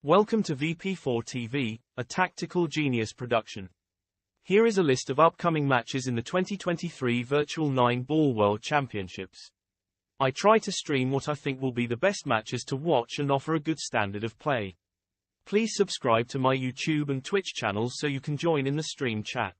Welcome to VP4 TV, a Tactical Genius production. Here is a list of upcoming matches in the 2023 Virtual 9-Ball World Championships. I try to stream what I think will be the best matches to watch and offer a good standard of play. Please subscribe to my YouTube and Twitch channels so you can join in the stream chat.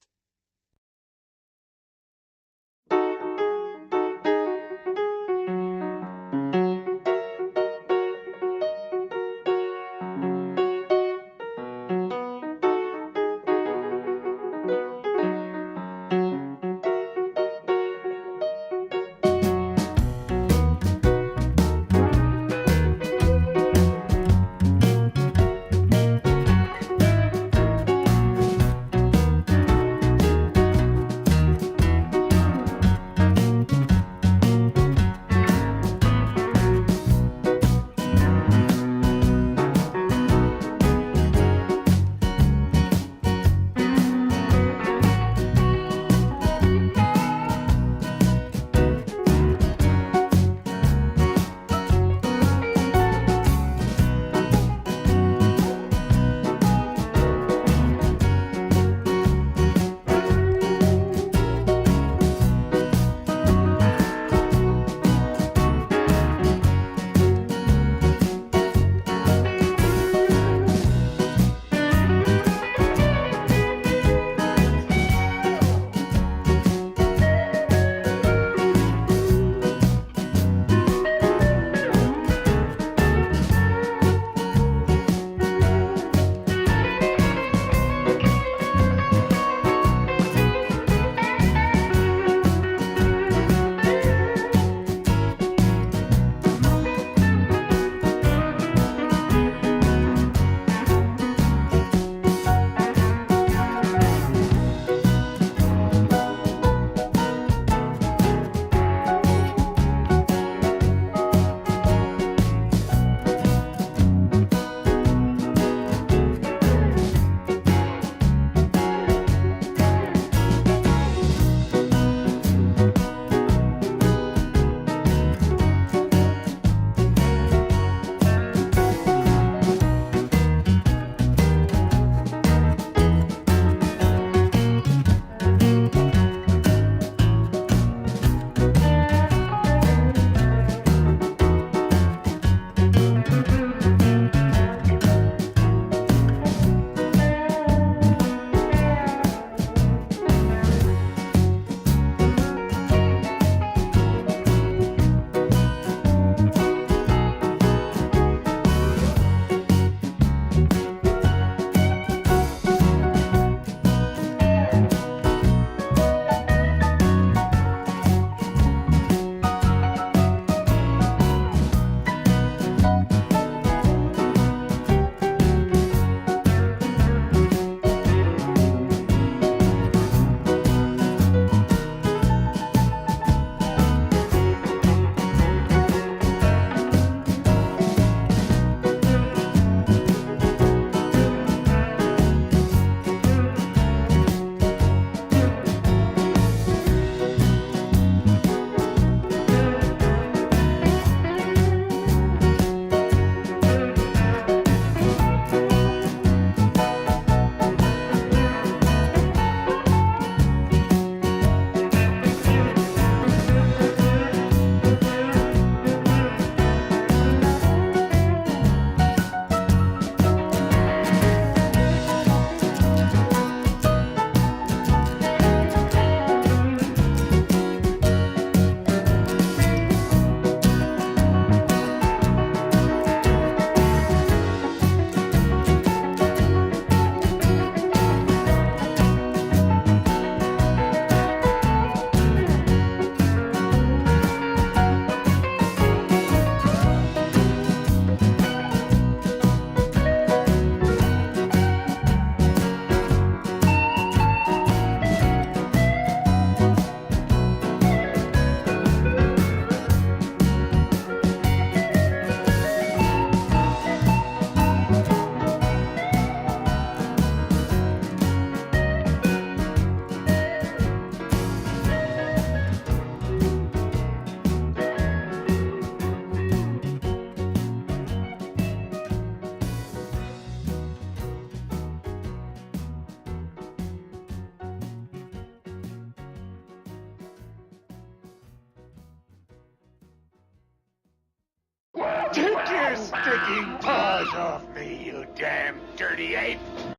Take your stinking paws off me, you damn dirty ape! We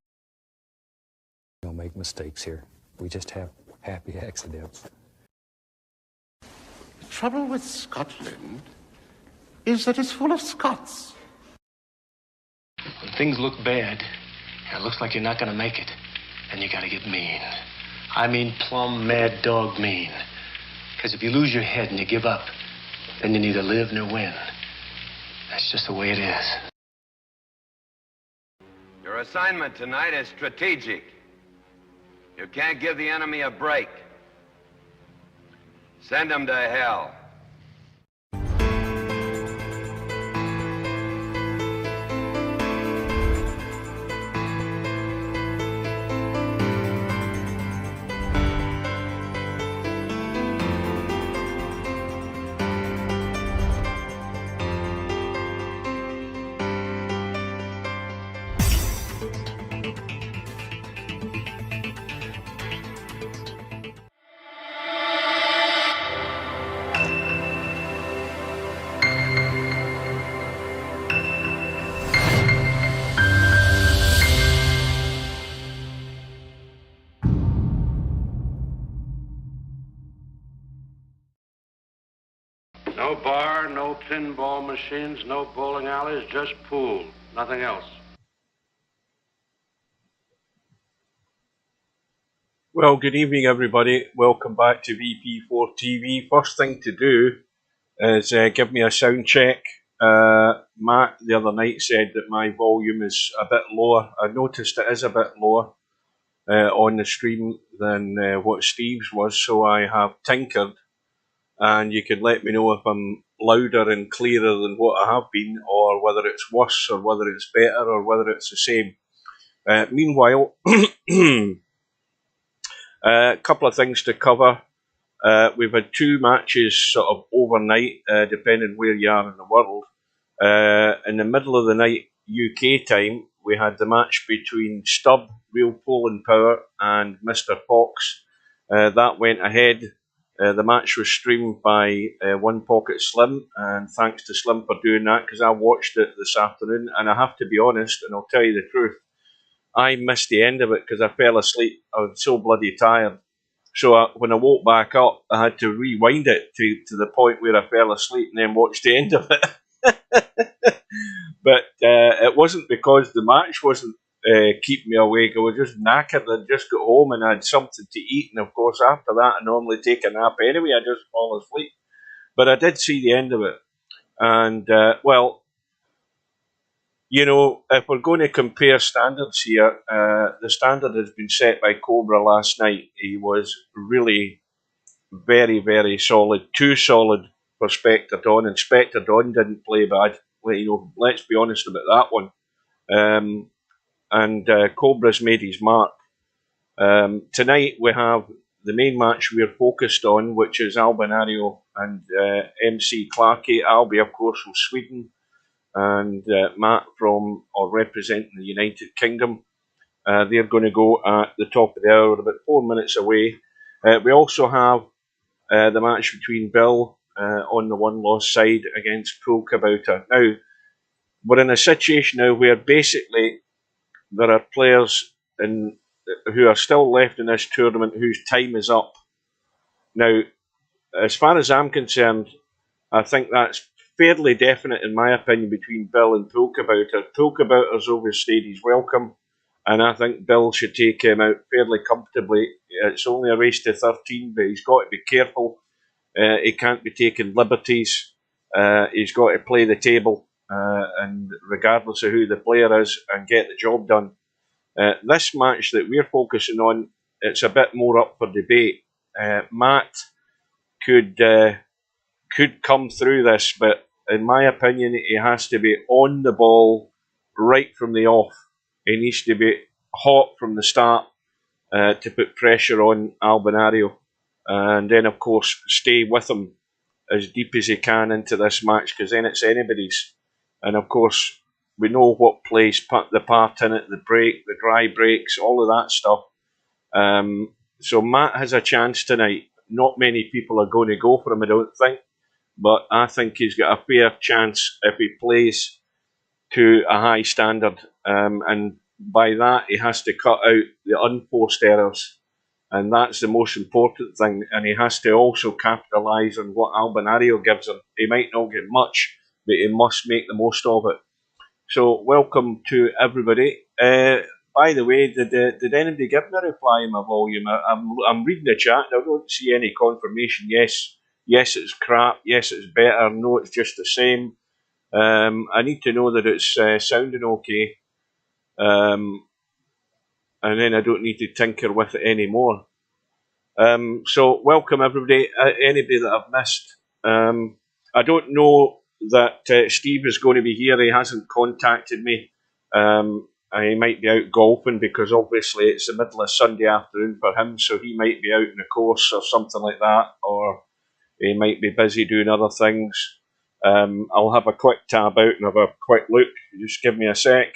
don't make mistakes here. We just have happy accidents. The trouble with Scotland is that it's full of Scots. When things look bad, and it looks like you're not gonna make it, then you gotta get mean. I mean plumb mad dog mean. Because if you lose your head and you give up, then you neither live nor win. That's just the way it is. Your assignment tonight is strategic. You can't give the enemy a break. Send them to hell. No bar, no pinball machines, no bowling alleys, just pool. Nothing else. Well, good evening, everybody. Welcome back to VP4 TV. First thing to do is give me a sound check. Matt the other night said that my volume is a bit lower. I noticed it is a bit lower on the stream than what Steve's was, so I have tinkered. And you can let me know if I'm louder and clearer than what I have been, or whether it's worse, or whether it's better, or whether it's the same. Meanwhile, a couple of things to cover. We've had two matches sort of overnight, depending where you are in the world. In the middle of the night, UK time, we had the match between Stubb, Real Poland Power, and Mr. Fox. That went ahead. The match was streamed by One Pocket Slim, and thanks to Slim for doing that, because I watched it this afternoon, and I have to be honest, and I'll tell you the truth, I missed the end of it because I fell asleep. I was so bloody tired. So when I woke back up, I had to rewind it to the point where I fell asleep and then watch the end of it. But it wasn't because the match wasn't keeping me awake. I was just knackered. I'd just got home and I had something to eat. And of course, after that, I normally take a nap anyway. I just fall asleep. But I did see the end of it. And, well, you know, if we're going to compare standards here, the standard has been set by Cobra last night. He was really very, very solid. Too solid for Spectre Dawn, and Spectre Dawn didn't play bad. You know, let's be honest about that one. And Cobra's made his mark. Tonight we have the main match we're focused on, which is Albinario and MC Clarkey. Albi, of course, from Sweden, and Matt from, or representing the United Kingdom. They're going to go at the top of the hour, about 4 minutes away. We also have the match between Bill on the one-loss side against Pool Kabouter. Now, we're in a situation now where basically there are players who are still left in this tournament whose time is up. Now, as far as I'm concerned, I think that's fairly definite, in my opinion, between Bill and Pool Kabouter. Pool Kabouter's overstayed his welcome, and I think Bill should take him out fairly comfortably. It's only a race to 13, but he's got to be careful. He can't be taking liberties. He's got to play the table, and regardless of who the player is, and get the job done. This match that we're focusing on, it's a bit more up for debate. Matt could come through this, but in my opinion, he has to be on the ball right from the off. He needs to be hot from the start to put pressure on Albinario, and then of course stay with him as deep as he can into this match, because then it's anybody's. And of course, we know what plays the part in it, the break, the dry breaks, all of that stuff. So Matt has a chance tonight. Not many people are going to go for him, I don't think. but I think he's got a fair chance if he plays to a high standard. And by that, he has to cut out the unforced errors. And that's the most important thing. And he has to also capitalise on what Albinario gives him. He might not get much, but he must make the most of it. So, welcome to everybody. By the way, did anybody give me a reply in my volume? I'm reading the chat and I don't see any confirmation. Yes, it's crap. Yes, it's better. No, it's just the same. I need to know that it's sounding okay. And then I don't need to tinker with it anymore. So, welcome everybody. Anybody that I've missed. I don't know that Steve is going to be here. He hasn't contacted me. He might be out golfing because obviously it's the middle of Sunday afternoon for him, so he might be out in a course or something like that, or he might be busy doing other things. I'll have a quick tab out and have a quick look. Just give me a sec.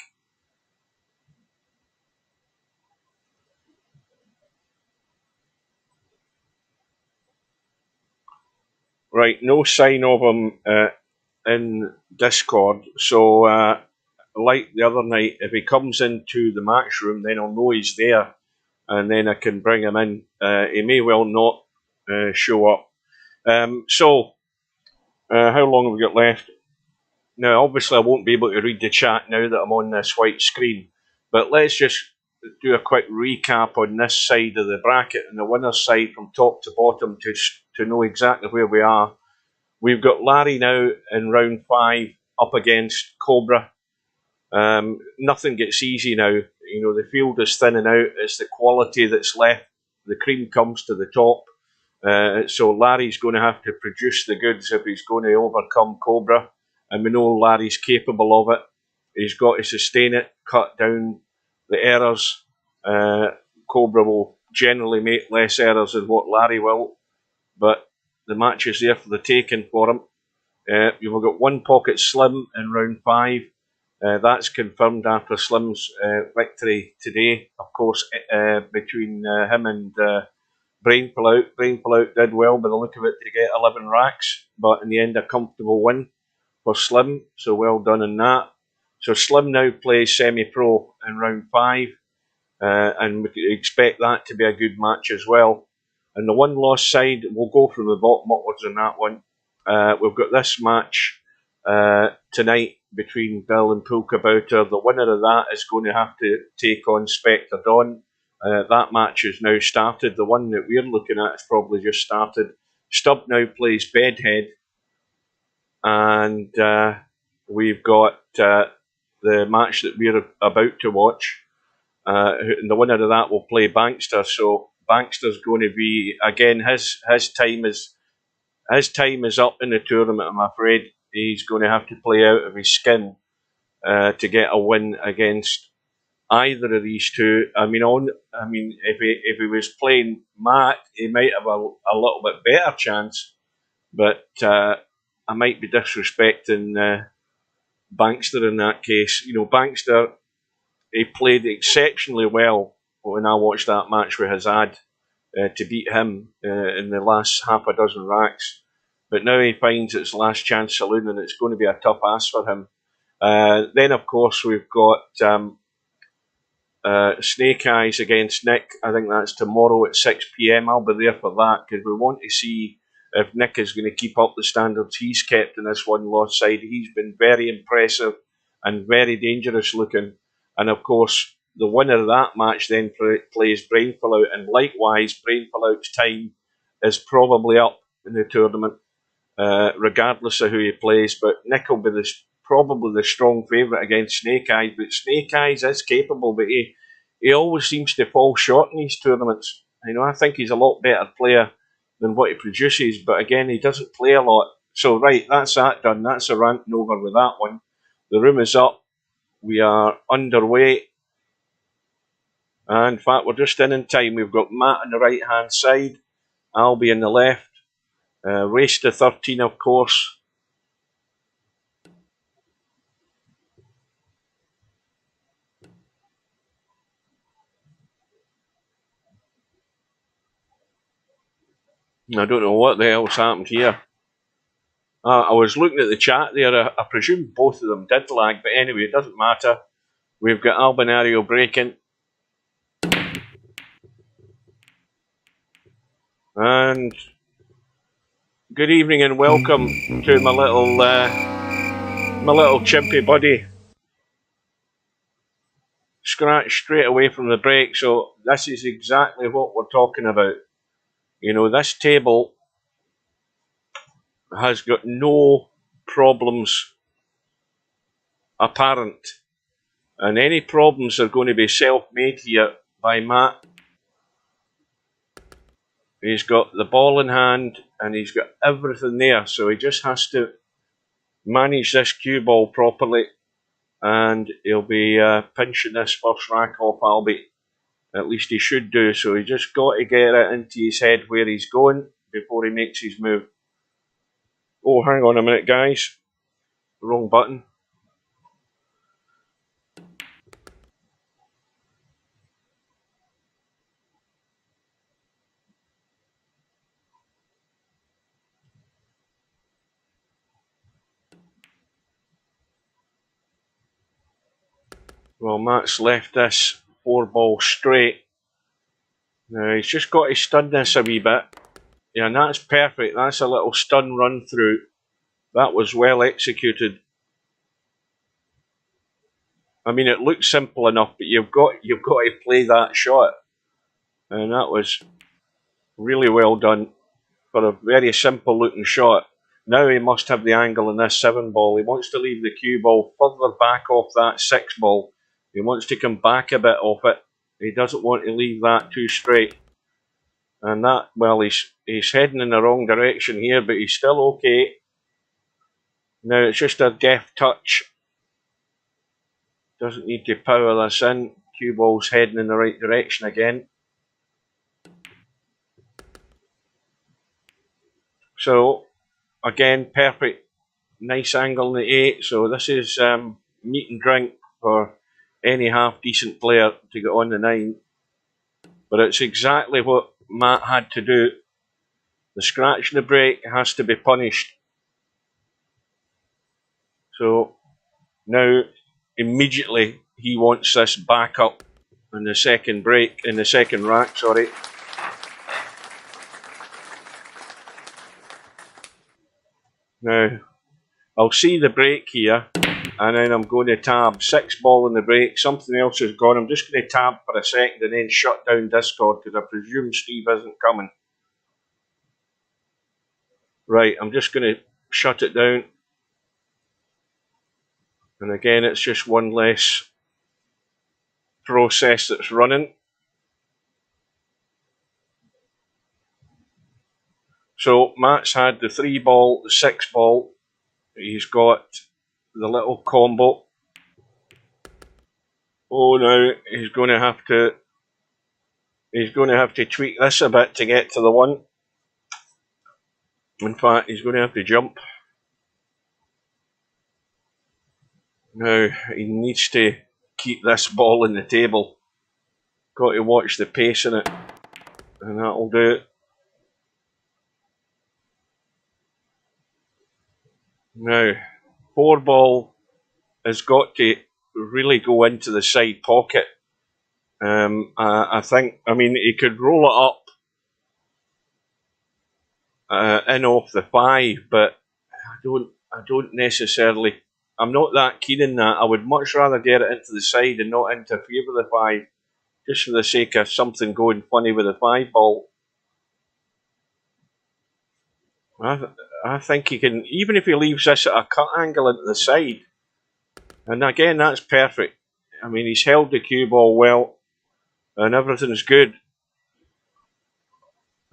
Right, no sign of him in Discord, so like the other night, if he comes into the match room, then I'll know he's there, and then I can bring him in. He may well not show up. So, how long have we got left? Now, obviously, I won't be able to read the chat now that I'm on this white screen, but let's just do a quick recap on this side of the bracket and the winner's side from top to bottom to know exactly where we are. We've got Larry now in round 5 up against Cobra. Nothing gets easy now. You know, the field is thinning out. It's the quality that's left. The cream comes to the top. So Larry's going to have to produce the goods if he's going to overcome Cobra. And we know Larry's capable of it. He's got to sustain it, cut down the errors. Cobra will generally make less errors than what Larry will. But the match is there for the taking for him. You've got one pocket Slim in round 5. That's confirmed after Slim's victory today. Of course, between him and Brain Pullout. Brain Pullout did well by the look of it to get 11 racks, but in the end a comfortable win for Slim, so well done in that. So Slim now plays semi-pro in round 5, and we expect that to be a good match as well. And the one-loss side, we'll go from the bottom upwards on that one. We've got this match tonight between Bill and Pool Kabouter. The winner of that is going to have to take on Spectre Dawn. That match has now started. The one that we're looking at has probably just started. Stubb now plays Bedhead. And we've got the match that we're about to watch. And the winner of that will play Bankster. So Bankster's going to be, again, his time is up in the tournament, I'm afraid. He's going to have to play out of his skin to get a win against either of these two. I mean, if he was playing Matt, he might have a little bit better chance, but I might be disrespecting Bankster in that case. You know, Bankster, he played exceptionally well when I watched that match with Hazard to beat him in the last half a dozen racks. But now he finds it's last chance saloon, and it's going to be a tough ask for him. Then, of course, we've got Snake Eyes against Nick. I think that's tomorrow at 6 p.m. I'll be there for that because we want to see if Nick is going to keep up the standards he's kept in this one-loss side. He's been very impressive and very dangerous looking. And, of course, the winner of that match then plays Brain Pullout. And likewise, Brain Pullout's time is probably up in the tournament, regardless of who he plays. But Nick will be probably the strong favourite against Snake Eyes. But Snake Eyes is capable, but he always seems to fall short in these tournaments. You know, I think he's a lot better player than what he produces, but again, he doesn't play a lot. So, right, that's that done. That's a ranting over with that one. The room is up. We are underway. And in fact, we're just in time. We've got Matt on the right-hand side, Albie on the left. Race to 13, of course. I don't know what the hell's happened here. I was looking at the chat there. I presume both of them did lag, but anyway, it doesn't matter. We've got Albinario breaking. And good evening and welcome to my little chimpy buddy. Scratch straight away from the break. So this is exactly what we're talking about. You know, this table has got no problems apparent. And any problems are going to be self-made here by Matt. He's got the ball in hand and he's got everything there. So he just has to manage this cue ball properly. And he'll be pinching this first rack off Albie. At least he should do. So he just got to get it into his head where he's going before he makes his move. Oh, hang on a minute, guys. Wrong button. Well, Matt's left this 4-ball straight. Now, he's just got to stun this a wee bit. Yeah, and that's perfect. That's a little stun run through. That was well executed. I mean, it looks simple enough, but you've got to play that shot. And that was really well done for a very simple looking shot. Now he must have the angle in this 7-ball. He wants to leave the cue ball further back off that 6-ball. He wants to come back a bit off it. He doesn't want to leave that too straight. And that, well, he's heading in the wrong direction here, but he's still okay. Now it's just a deft touch. Doesn't need to power this in. Cue ball's heading in the right direction again. So, again, perfect. Nice angle in the 8. So this is meat and drink for any half-decent player to get on the 9. But it's exactly what Matt had to do. The scratch and the break has to be punished. So now immediately he wants this back up in the second break, in the second rack, sorry. Now I'll see the break here and then I'm going to tab 6-ball in the break. Something else has gone. I'm just going to tab for a second and then shut down Discord because I presume Steve isn't coming. Right, I'm just going to shut it down. And again, it's just one less process that's running. So Matt's had the 3-ball, the 6-ball. He's got the little combo. Oh, now he's going to have to tweak this a bit to get to the 1. In fact, he's going to have to jump. Now he needs to keep this ball in the table. Got to watch the pace in it, and that'll do it. Now, 4-ball has got to really go into the side pocket. I think, I mean, he could roll it up in off the 5, but I don't necessarily. I'm not that keen in that. I would much rather get it into the side and not interfere with the 5, just for the sake of something going funny with the 5-ball. I think he can, even if he leaves this at a cut angle into the side, and again, that's perfect. I mean, he's held the cue ball well, and everything's good.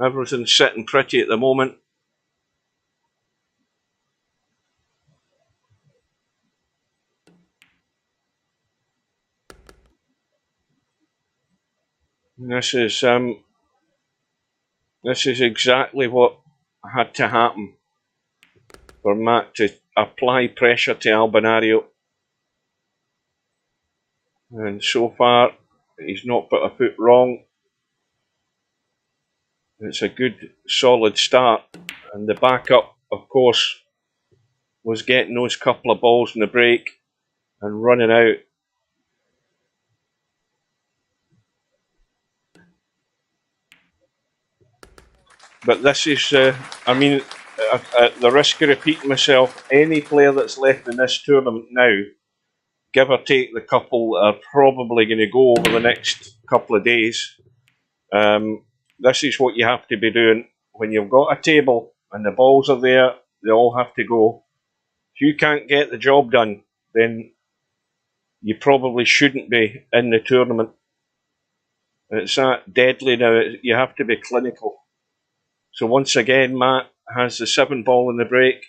Everything's sitting pretty at the moment. And this is exactly what had to happen for Matt to apply pressure to Albinario. And so far, he's not put a foot wrong. It's a good, solid start. And the backup, of course, was getting those couple of balls in the break and running out. But this is, I mean, at the risk of repeating myself, any player that's left in this tournament now, give or take the couple that are probably going to go over the next couple of days, this is what you have to be doing. When you've got a table and the balls are there, they all have to go. If you can't get the job done, then you probably shouldn't be in the tournament. It's that deadly now. You have to be clinical. So once again, Matt has the 7 ball in the break.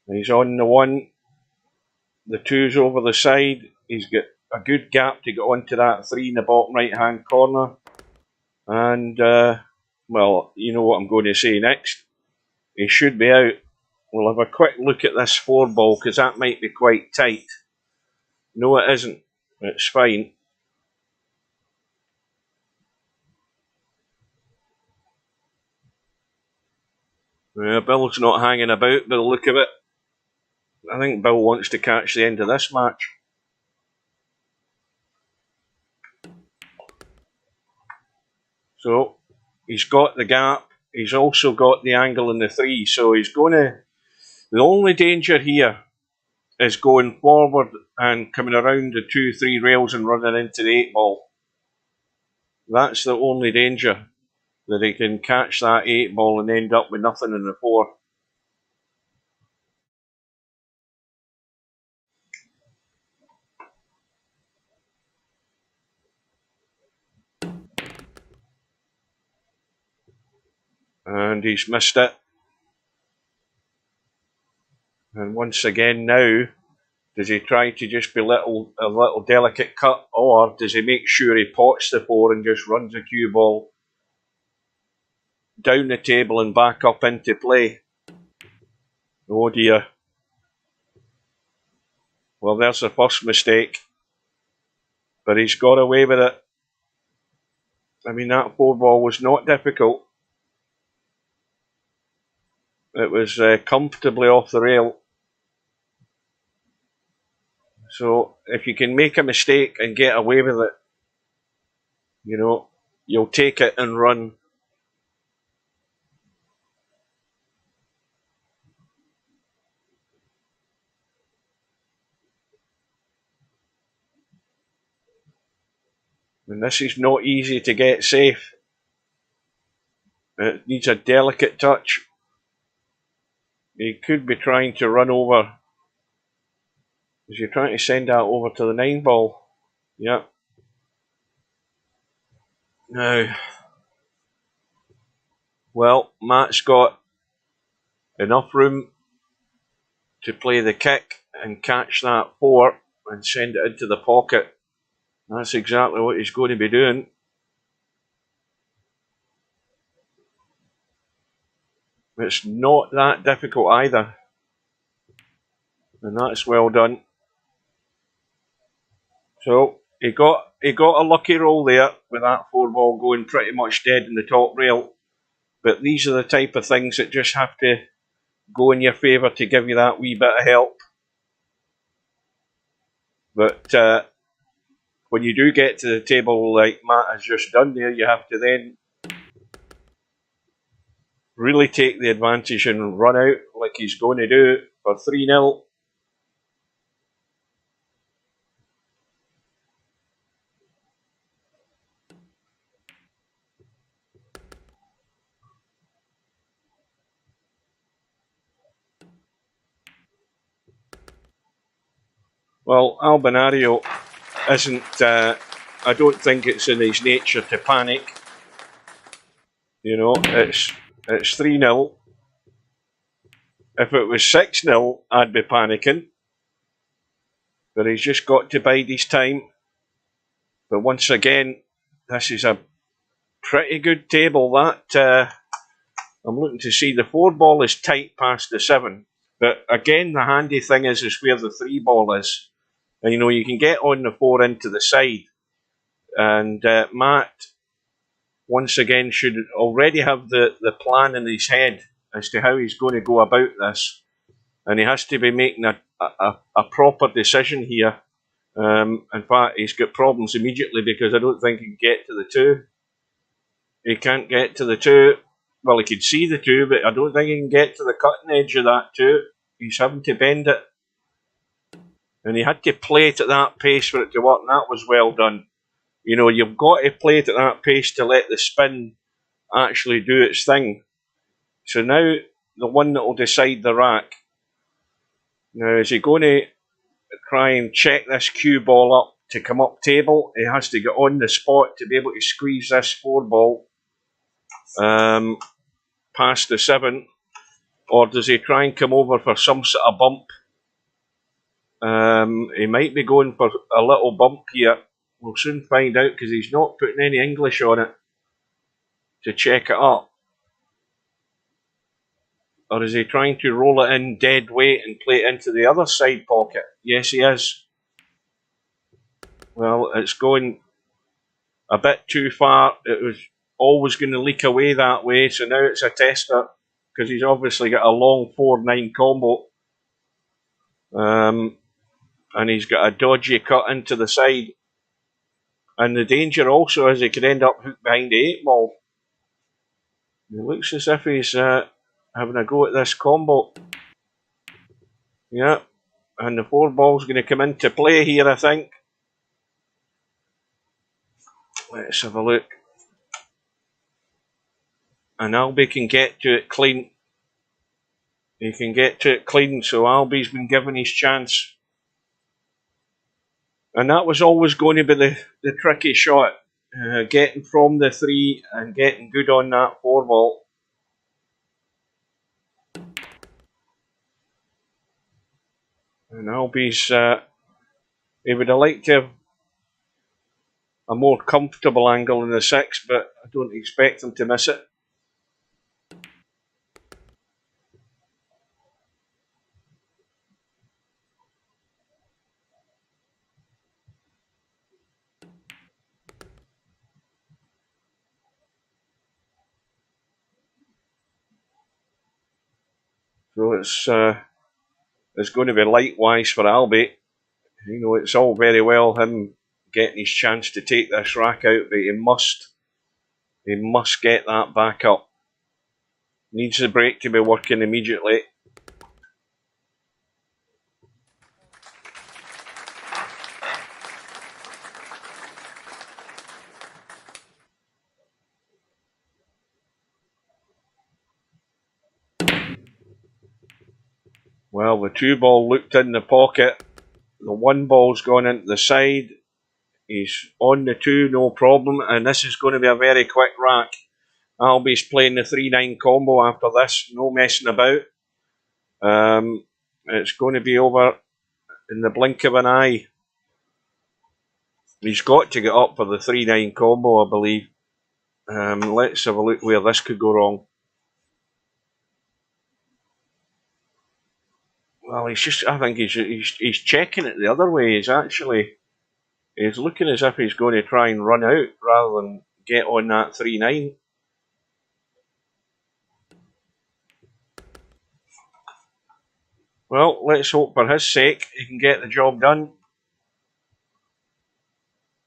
He's on the 1. The 2's over the side. He's got a good gap to get onto that 3 in the bottom right hand corner. And, well, you know what I'm going to say next. He should be out. We'll have a quick look at this 4 ball because that might be quite tight. No, it isn't. It's fine. Bill's not hanging about by the look of it. I think Bill wants to catch the end of this match. So, he's got the gap. He's also got the angle in the 3. So he's going to... The only danger here is going forward and coming around the 2-3 rails and running into the 8 ball. That's the only danger. That he can catch that 8 ball and end up with nothing in the 4. And he's missed it. And once again now, does he try to just be a little delicate cut, or does he make sure he pots the 4 and just runs a cue ball down the table and back up into play? Oh dear. Well, there's the first mistake. But he's got away with it. I mean, that 4 ball was not difficult. It was comfortably off the rail. So, if you can make a mistake and get away with it, you know, you'll take it and run. And this is not easy to get safe. It needs a delicate touch. He could be trying to run over. Is he trying to send that over to the 9 ball? Yeah. Now, well, Matt's got enough room to play the kick and catch that 4 and send it into the pocket. That's exactly what he's going to be doing. It's not that difficult either. And that's well done. So he got a lucky roll there with that 4 ball going pretty much dead in the top rail. But these are the type of things that just have to go in your favour to give you that wee bit of help. But when you do get to the table like Matt has just done there, you have to then really take the advantage and run out like he's going to do for 3-0. Well, Albinario isn't, I don't think it's in his nature to panic. You know, it's 3-0. If it was 6-0, I'd be panicking. But he's just got to bide his time. But once again, this is a pretty good table. That I'm looking to see the 4 ball is tight past the 7. But again, the handy thing is where the 3 ball is. And you know, you can get on the 4 into the side. And Matt, once again, should already have the plan in his head as to how he's going to go about this. and he has to be making a proper decision here. In fact, he's got problems immediately because I don't think he can get to the 2. He can't get to the 2. Well, he can see the 2, but I don't think he can get to the cutting edge of that 2. He's having to bend it. And he had to play it at that pace for it to work, and that was well done. You know, you've got to play it at that pace to let the spin actually do its thing. So now, the one that will decide the rack. Now, is he going to try and check this cue ball up to come up table? He has to get on the spot to be able to squeeze this 4 ball past the 7. Or does he try and come over for some sort of bump? He might be going for a little bump here. We'll soon find out because he's not putting any English on it to check it up. Or is he trying to roll it in dead weight and play it into the other side pocket? Yes, he is. Well, it's going a bit too far. It was always going to leak away that way, so now it's a tester because he's obviously got a long 4-9 combo. And he's got a dodgy cut into the side. And the danger also is he could end up hooked behind the 8 ball. It looks as if he's having a go at this combo. Yeah, and the 4 ball's going to come into play here, I think. Let's have a look. And Albie can get to it clean. He can get to it clean, so Albie's been given his chance. And that was always going to be the tricky shot. Getting from the 3 and getting good on that 4 ball. And Albie's, he would have liked to have a more comfortable angle in the 6, but I don't expect him to miss it. So it's going to be likewise for Albie. You know, it's all very well him getting his chance to take this rack out, but he must get that back up. Needs the break to be working immediately. Well, the 2 ball looked in the pocket. The 1 ball's gone into the side. He's on the 2, no problem. And this is going to be a very quick rack. Albie's playing the 3-9 combo after this. No messing about. It's going to be over in the blink of an eye. He's got to get up for the 3-9 combo, I believe. Let's have a look where this could go wrong. Well, I think he's checking it the other way. He's looking as if he's going to try and run out rather than get on that 3-9. Well, let's hope for his sake he can get the job done.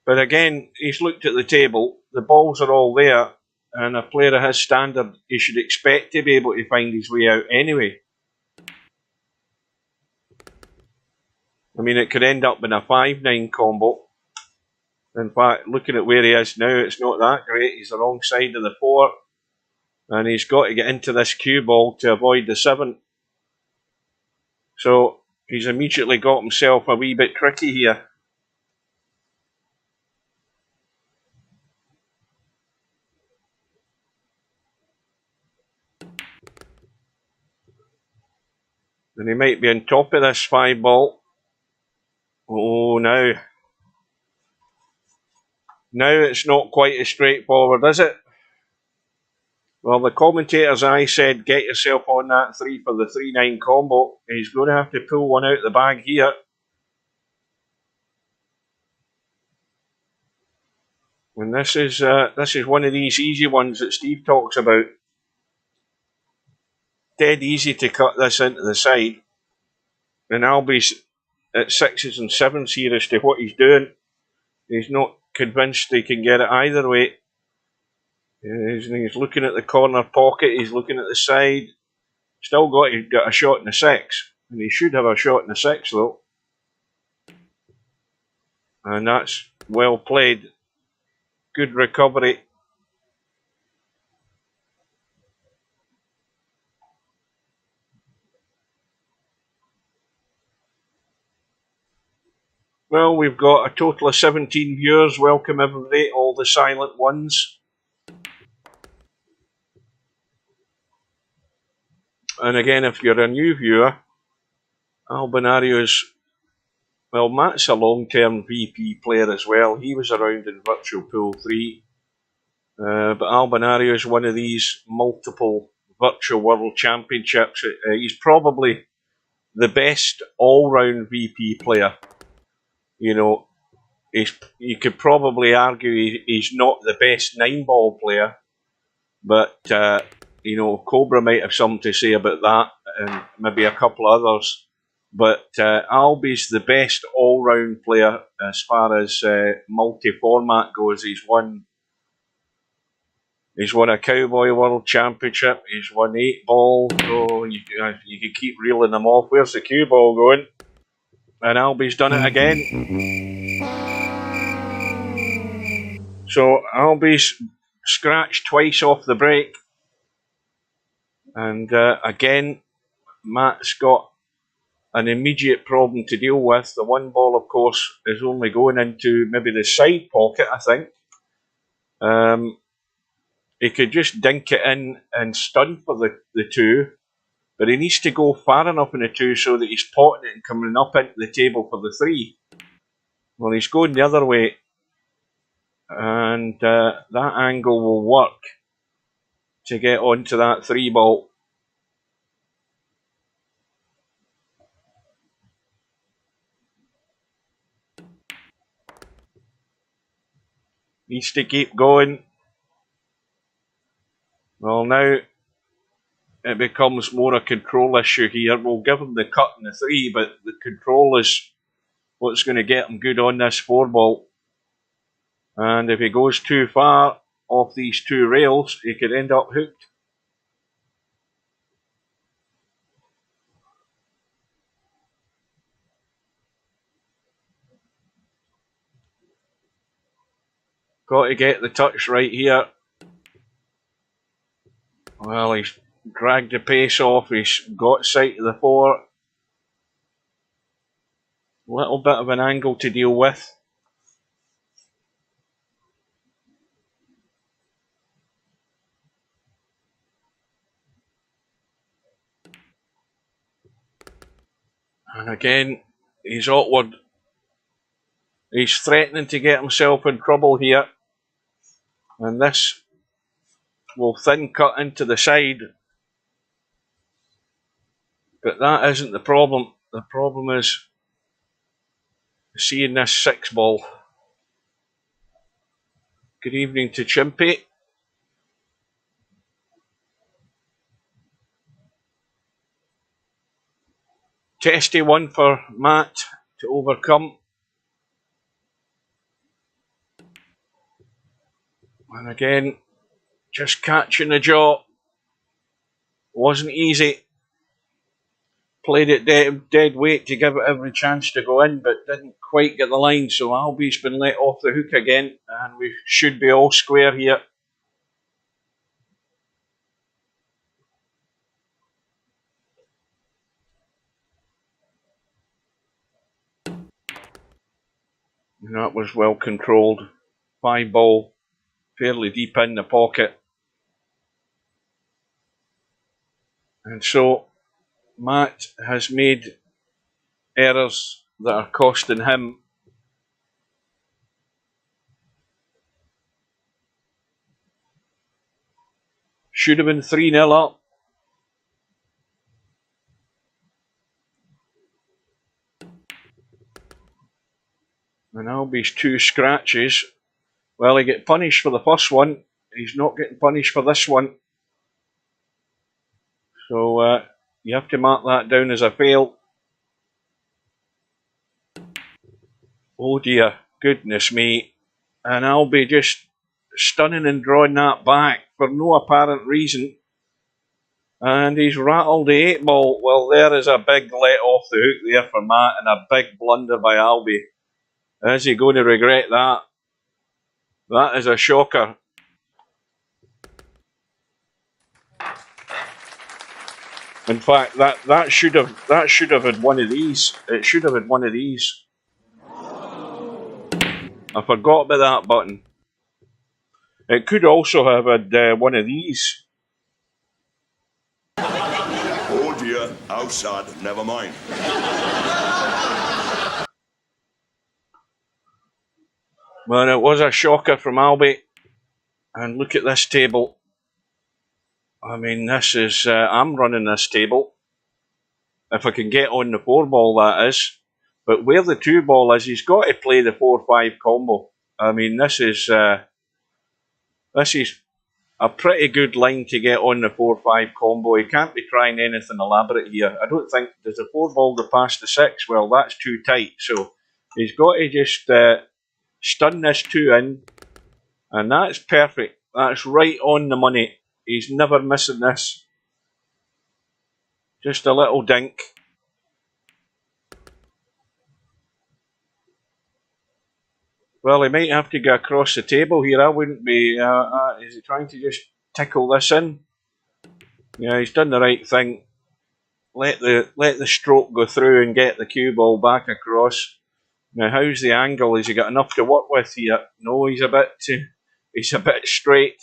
But again, he's looked at the table. The balls are all there. And a player of his standard, he should expect to be able to find his way out anyway. I mean, it could end up in a 5-9 combo. In fact, looking at where he is now, it's not that great. He's the wrong side of the 4. And he's got to get into this cue ball to avoid the 7. So, he's immediately got himself a wee bit tricky here. And he might be on top of this 5 ball. Oh, now it's not quite as straightforward, is it? Well, the commentators, I said, get yourself on that 3 for the 3-9 combo. He's going to have to pull one out the bag here. And this is one of these easy ones that Steve talks about. Dead easy to cut this into the side. And Albie's at 6s and 7s here as to what he's doing. He's not convinced he can get it either way. He's looking at the corner pocket, he's looking at the side. Still got a shot in the 6, and he should have a shot in the 6 though. And that's well played. Good recovery. Well, we've got a total of 17 viewers. Welcome everybody, all the silent ones. And again, if you're a new viewer, Albinario's, well, Matt's a long-term VP player as well. He was around in Virtual Pool 3. But Albinario is one of these multiple Virtual World Championships. He's probably the best all-round VP player. You know, you could probably argue he's not the best 9-ball player, but you know, Cobra might have something to say about that, and maybe a couple others. But Albie's the best all-round player as far as multi-format goes. He's won a Cowboy World Championship. He's won 8-ball. So you could keep reeling them off. Where's the cue ball going? And Albie's done it again. So Albie's scratched twice off the break. And again, Matt's got an immediate problem to deal with. The 1 ball, of course, is only going into maybe the side pocket, I think. He could just dink it in and stun for the 2. But he needs to go far enough in the 2 so that he's potting it and coming up into the table for the 3. Well, he's going the other way. And that angle will work to get onto that 3 ball. Needs to keep going. Well, now it becomes more a control issue here. We'll give him the cut in the 3, but the control is what's going to get him good on this 4 ball. And if he goes too far off these 2 rails, he could end up hooked. Got to get the touch right here. Well, he's dragged the pace off. He's got sight of the 4. Little bit of an angle to deal with. And again, he's awkward. He's threatening to get himself in trouble here. And this will thin cut into the side. But that isn't the problem. The problem is seeing this 6 ball. Good evening to Chimpy. Testy one for Matt to overcome. And again, just catching the jaw. Wasn't easy. Played it dead weight to give it every chance to go in, but didn't quite get the line. So Albie's been let off the hook again, and we should be all square here. And that was well controlled. 5 ball, fairly deep in the pocket. And so Matt has made errors that are costing him. Should have been 3-0 up. And Albie's 2 scratches. Well, he get punished for the first one. He's not getting punished for this one. So you have to mark that down as a fail. Oh dear, goodness me. And Albie just stunning and drawing that back for no apparent reason. And he's rattled the 8 ball. Well, there is a big let off the hook there for Matt and a big blunder by Albie. Is he going to regret that? That is a shocker. In fact, that should have had one of these. It should have had one of these. I forgot about that button. It could also have had one of these. Oh dear, how sad, never mind. Well, it was a shocker from Albie. And look at this table. I mean, this is... I'm running this table. If I can get on the 4 ball, that is. But where the 2 ball is, he's got to play the 4-5 combo. I mean, this is a pretty good line to get on the 4-5 combo. He can't be trying anything elaborate here. I don't think... Does the 4 ball go past the 6? Well, that's too tight. So he's got to just stun this 2 in. And that's perfect. That's right on the money. He's never missing this. Just a little dink. Well, he might have to go across the table here. I wouldn't be... is he trying to just tickle this in? Yeah, he's done the right thing. Let the stroke go through and get the cue ball back across. Now, how's the angle? Has he got enough to work with here? No, he's a bit straight.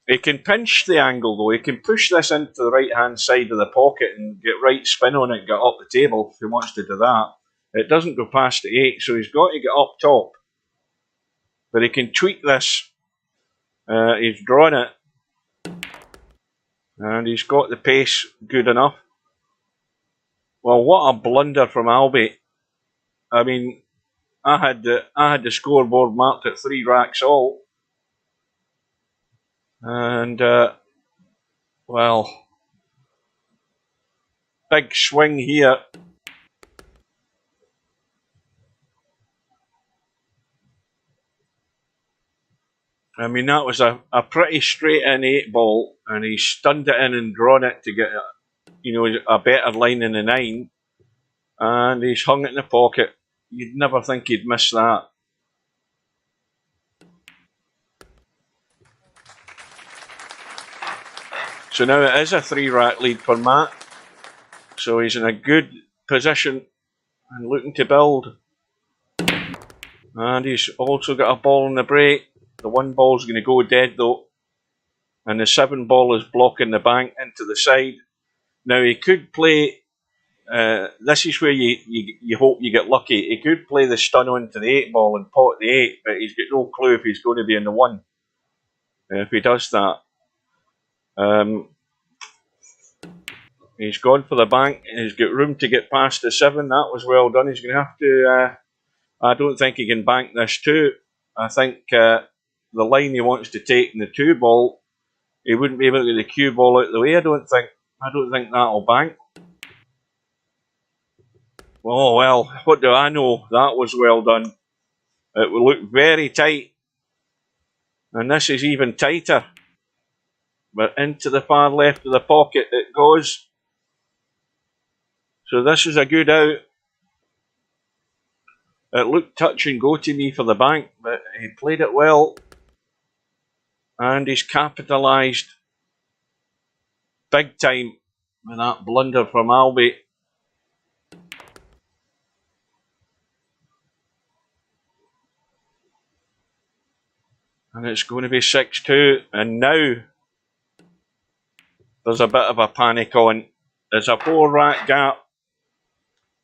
He can pinch the angle though. He can push this into the right hand side of the pocket and get right spin on it and get up the table if he wants to do that. It doesn't go past the 8, so he's got to get up top. But he can tweak this. He's drawn it. And he's got the pace good enough. Well, what a blunder from Albie. I mean, I had the scoreboard marked at 3 racks all. And, well, big swing here. I mean, that was a pretty straight in 8 ball, and he stunned it in and drawn it to get, a better line in the 9. And he's hung it in the pocket. You'd never think he'd miss that. So now it is a 3-rack lead for Matt. So he's in a good position and looking to build. And he's also got a ball in the break. The 1 ball's going to go dead though. And the 7 ball is blocking the bank into the side. Now he could play... this is where you hope you get lucky. He could play the stun onto the 8 ball and pot the 8, but he's got no clue if he's going to be in the 1. If he does that. He's gone for the bank. He's got room to get past the 7. That was well done. He's going to have to... I don't think he can bank this 2. I think the line he wants to take in the 2 ball, he wouldn't be able to get the cue ball out of the way, I don't think that'll bank. Oh well, what do I know? That was well done. It will look very tight. And this is even tighter. But into the far left of the pocket it goes. So this is a good out. It looked touch and go to me for the bank, but he played it well. And he's capitalised big time with that blunder from Albie. And it's going to be 6-2. And now there's a bit of a panic on. There's a 4-rack gap.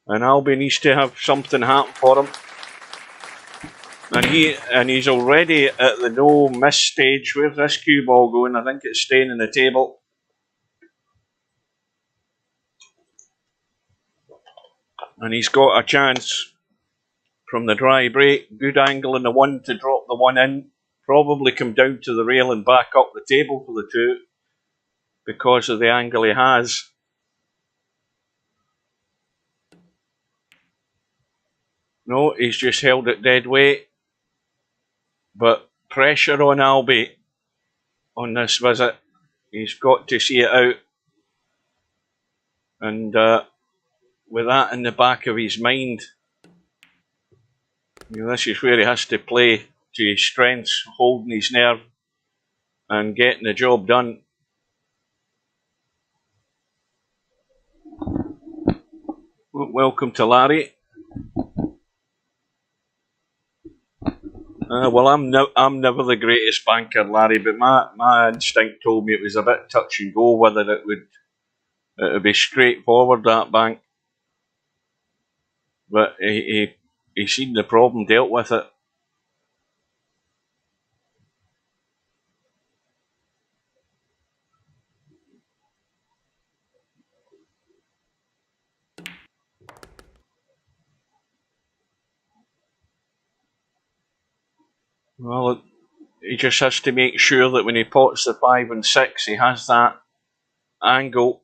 And Albie needs to have something happen for him. And he's already at the no miss stage. Where's this cue ball going? I think it's staying in the table. And he's got a chance from the dry break. Good angle in the 1 to drop the 1 in. Probably come down to the rail and back up the table for the 2 because of the angle he has. No, he's just held it dead weight. But pressure on Albie on this visit. He's got to see it out. And with that in the back of his mind, this is where he has to play to his strengths, holding his nerve and getting the job done. Welcome to Larry. Well, I'm never the greatest banker, Larry, but my instinct told me it was a bit touch and go whether it would be straightforward, that bank. But he seen the problem, dealt with it. Well, he just has to make sure that when he pots the 5 and 6, he has that angle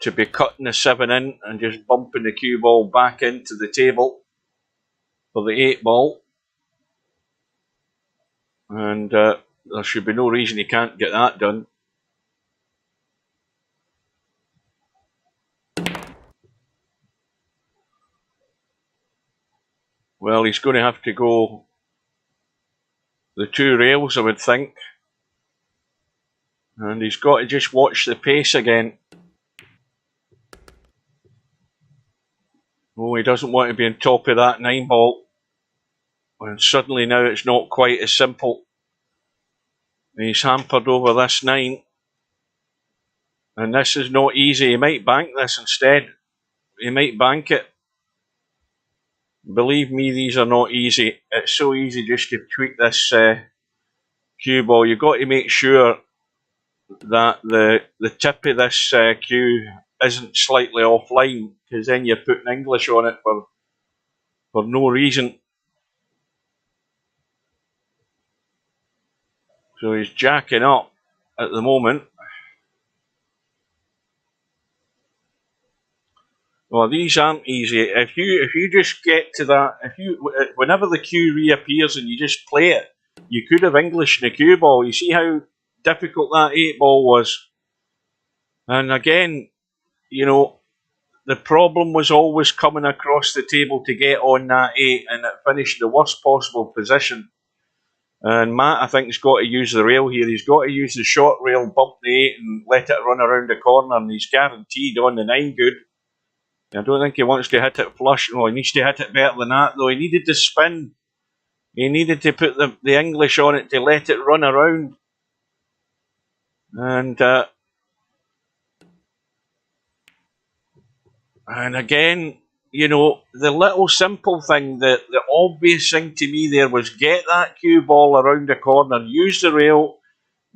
to be cutting the 7 in and just bumping the cue ball back into the table for the 8 ball. And there should be no reason he can't get that done. Well, he's going to have to go the 2 rails, I would think. And he's got to just watch the pace again. Oh, he doesn't want to be on top of that 9 ball. And suddenly now it's not quite as simple. He's hampered over this 9. And this is not easy. He might bank this instead. He might bank it. Believe me, these are not easy. It's so easy just to tweak this cue ball. You've got to make sure that the tip of this cue isn't slightly offline, because then you're putting English on it for no reason. So he's jacking up at the moment. Well, these aren't easy. If you just get to that, whenever the cue reappears and you just play it, you could have English in the cue ball. You see how difficult that 8 ball was. And again, the problem was always coming across the table to get on that 8, and it finished the worst possible position. And Matt, I think, has got to use the rail here. He's got to use the short rail, bump the 8 and let it run around the corner, and he's guaranteed on the 9 good. I don't think he wants to hit it flush. Well, he needs to hit it better than that, though. He needed to spin. He needed to put the English on it to let it run around. And again, the little simple thing, the obvious thing to me there was get that cue ball around the corner, use the rail,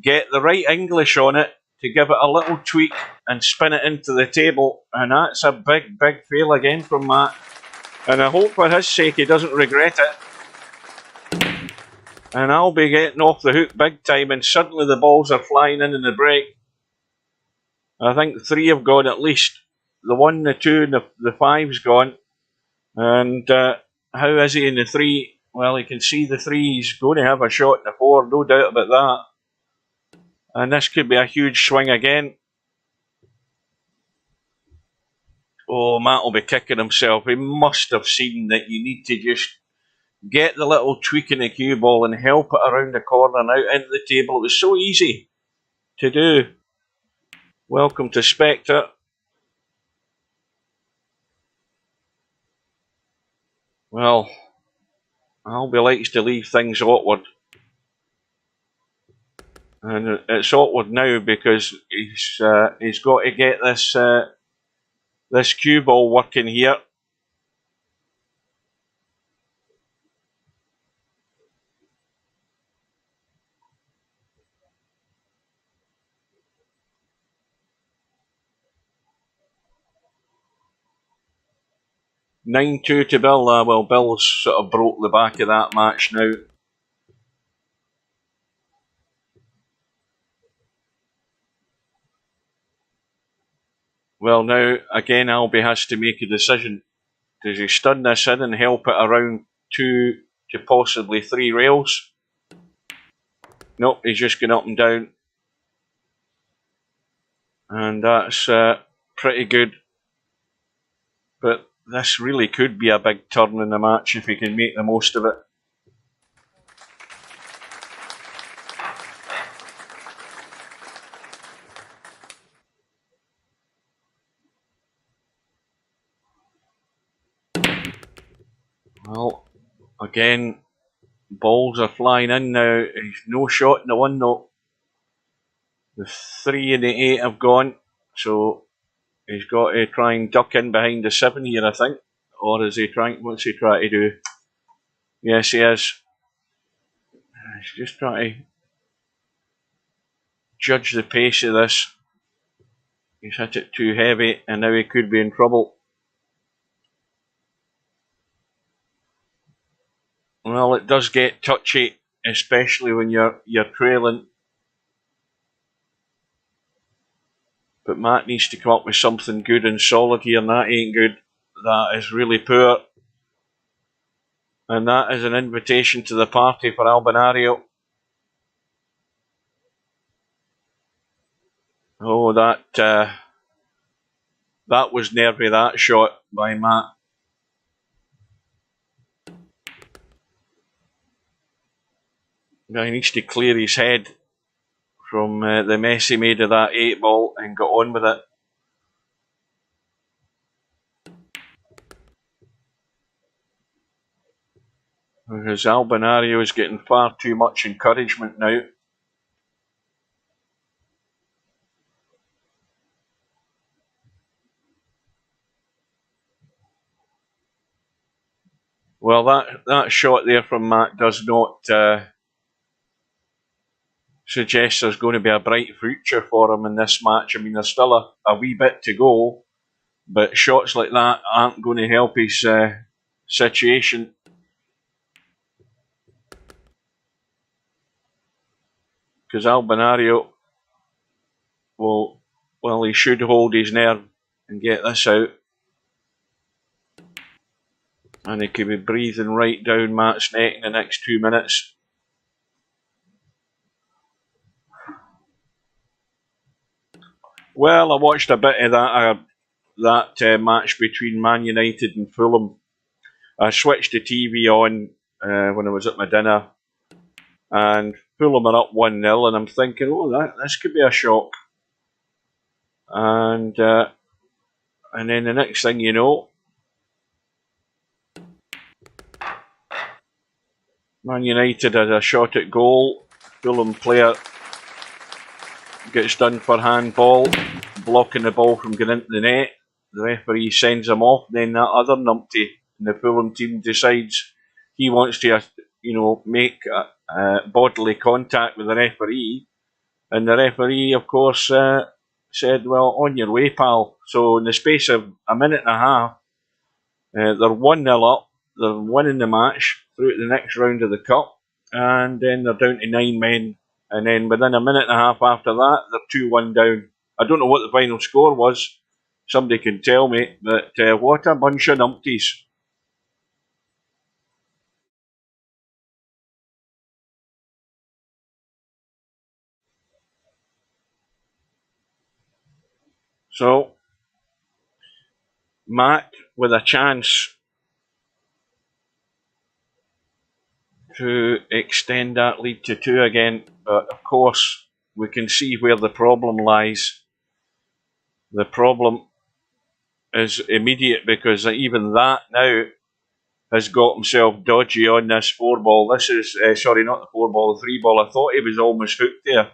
get the right English on it to give it a little tweak and spin it into the table. And that's a big, big fail again from Matt. And I hope for his sake he doesn't regret it. And I'll be getting off the hook big time, and suddenly the balls are flying in the break. I think 3 have gone at least. The 1, the 2, and the 5's gone. And how is he in the 3? Well, he can see the 3. He's going to have a shot in the 4, no doubt about that. And this could be a huge swing again. Oh, Matt will be kicking himself. He must have seen that you need to just get the little tweak in the cue ball and help it around the corner and out into the table. It was so easy to do. Welcome to Spectre. Well, Albie likes to leave things awkward. And it's awkward now because he's got to get this cue ball working here. (9-2) to Bill. Well, Bill's sort of broke the back of that match now. Well, now, again, Albie has to make a decision. Does he stun this in and help it around 2 to possibly 3 rails? Nope, he's just going up and down. And that's pretty good. But this really could be a big turn in the match if he can make the most of it. Well, again, balls are flying in now. He's no shot in the 1 though. The 3 and the 8 have gone. So he's got to try and duck in behind the 7 here, I think. Or is he trying, what's he trying to do? Yes, he is. He's just trying to judge the pace of this. He's hit it too heavy and now he could be in trouble. Well, it does get touchy, especially when you're trailing. But Matt needs to come up with something good and solid here, and that ain't good. That is really poor. And that is an invitation to the party for Albinario. Oh, that was nervy, that shot by Matt. Now he needs to clear his head from the mess he made of that 8 ball and got on with it. Because Albinario is getting far too much encouragement now. Well, that shot there from Matt does not suggest there's going to be a bright future for him in this match. I mean, there's still a wee bit to go, but shots like that aren't going to help his situation. Because Albinario he should hold his nerve and get this out. And he could be breathing right down Matt's neck in the next 2 minutes. Well, I watched a bit of that match between Man United and Fulham. I switched the TV on when I was at my dinner, and Fulham are up 1-0, and I'm thinking, oh, this could be a shock. And then the next thing you know, Man United had a shot at goal. Fulham player gets done for handball, blocking the ball from getting into the net. The referee sends him off. Then that other numpty in the Fulham team decides he wants to, make bodily contact with the referee. And the referee, of course, said, well, on your way, pal. So in the space of a minute and a half, they're 1-0 up. They're winning the match through to the next round of the cup. And then they're down to 9 men. And then within a minute and a half after that, they're 2-1 down. I don't know what the final score was. Somebody can tell me. But what a bunch of numpties. So, Matt with a chance to extend that lead to 2 again. But of course, we can see where the problem lies. The problem is immediate because even that now has got himself dodgy on this 4 ball. This is, sorry, not the 4 ball, the 3 ball. I thought he was almost hooked there.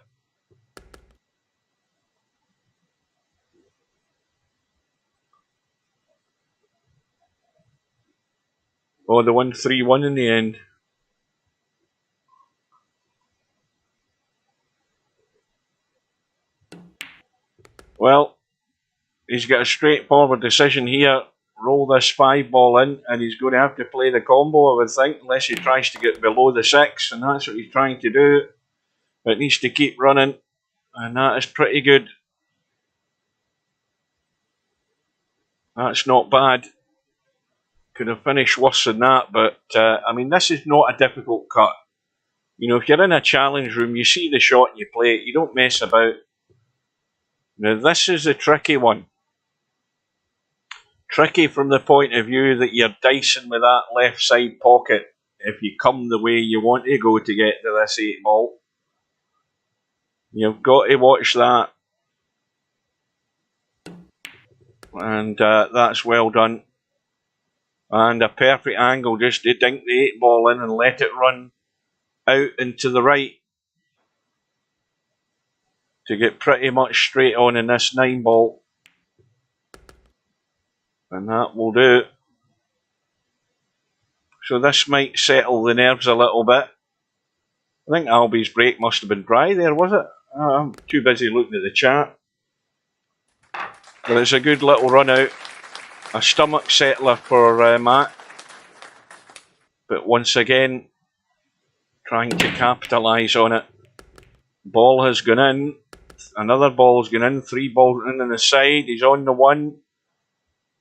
Oh, they won 3-1 in the end. Well, he's got a straightforward decision here. Roll this 5 ball in, and he's going to have to play the combo, I would think, unless he tries to get below the 6, and that's what he's trying to do. It needs to keep running, and that is pretty good. That's not bad. could have finished worse than that, but I mean, this is not a difficult cut. You know, if you're in a challenge room, you see the shot and you play it. You don't mess about. Now, this is a tricky one. Tricky from the point of view that you're dicing with that left side pocket if you come the way you want to go to get to this 8 ball. You've got to watch that. And that's well done. And a perfect angle just to dink the 8 ball in and let it run out into the right to get pretty much straight on in this 9 ball. And that will do. So this might settle the nerves a little bit. I think Albie's break must have been dry there, was it? I'm too busy looking at the chat. But it's a good little run out. A stomach settler for Matt. But once again, trying to capitalise on it. Ball has gone in. Another ball's gone in. 3 balls in on the side. He's on the 1.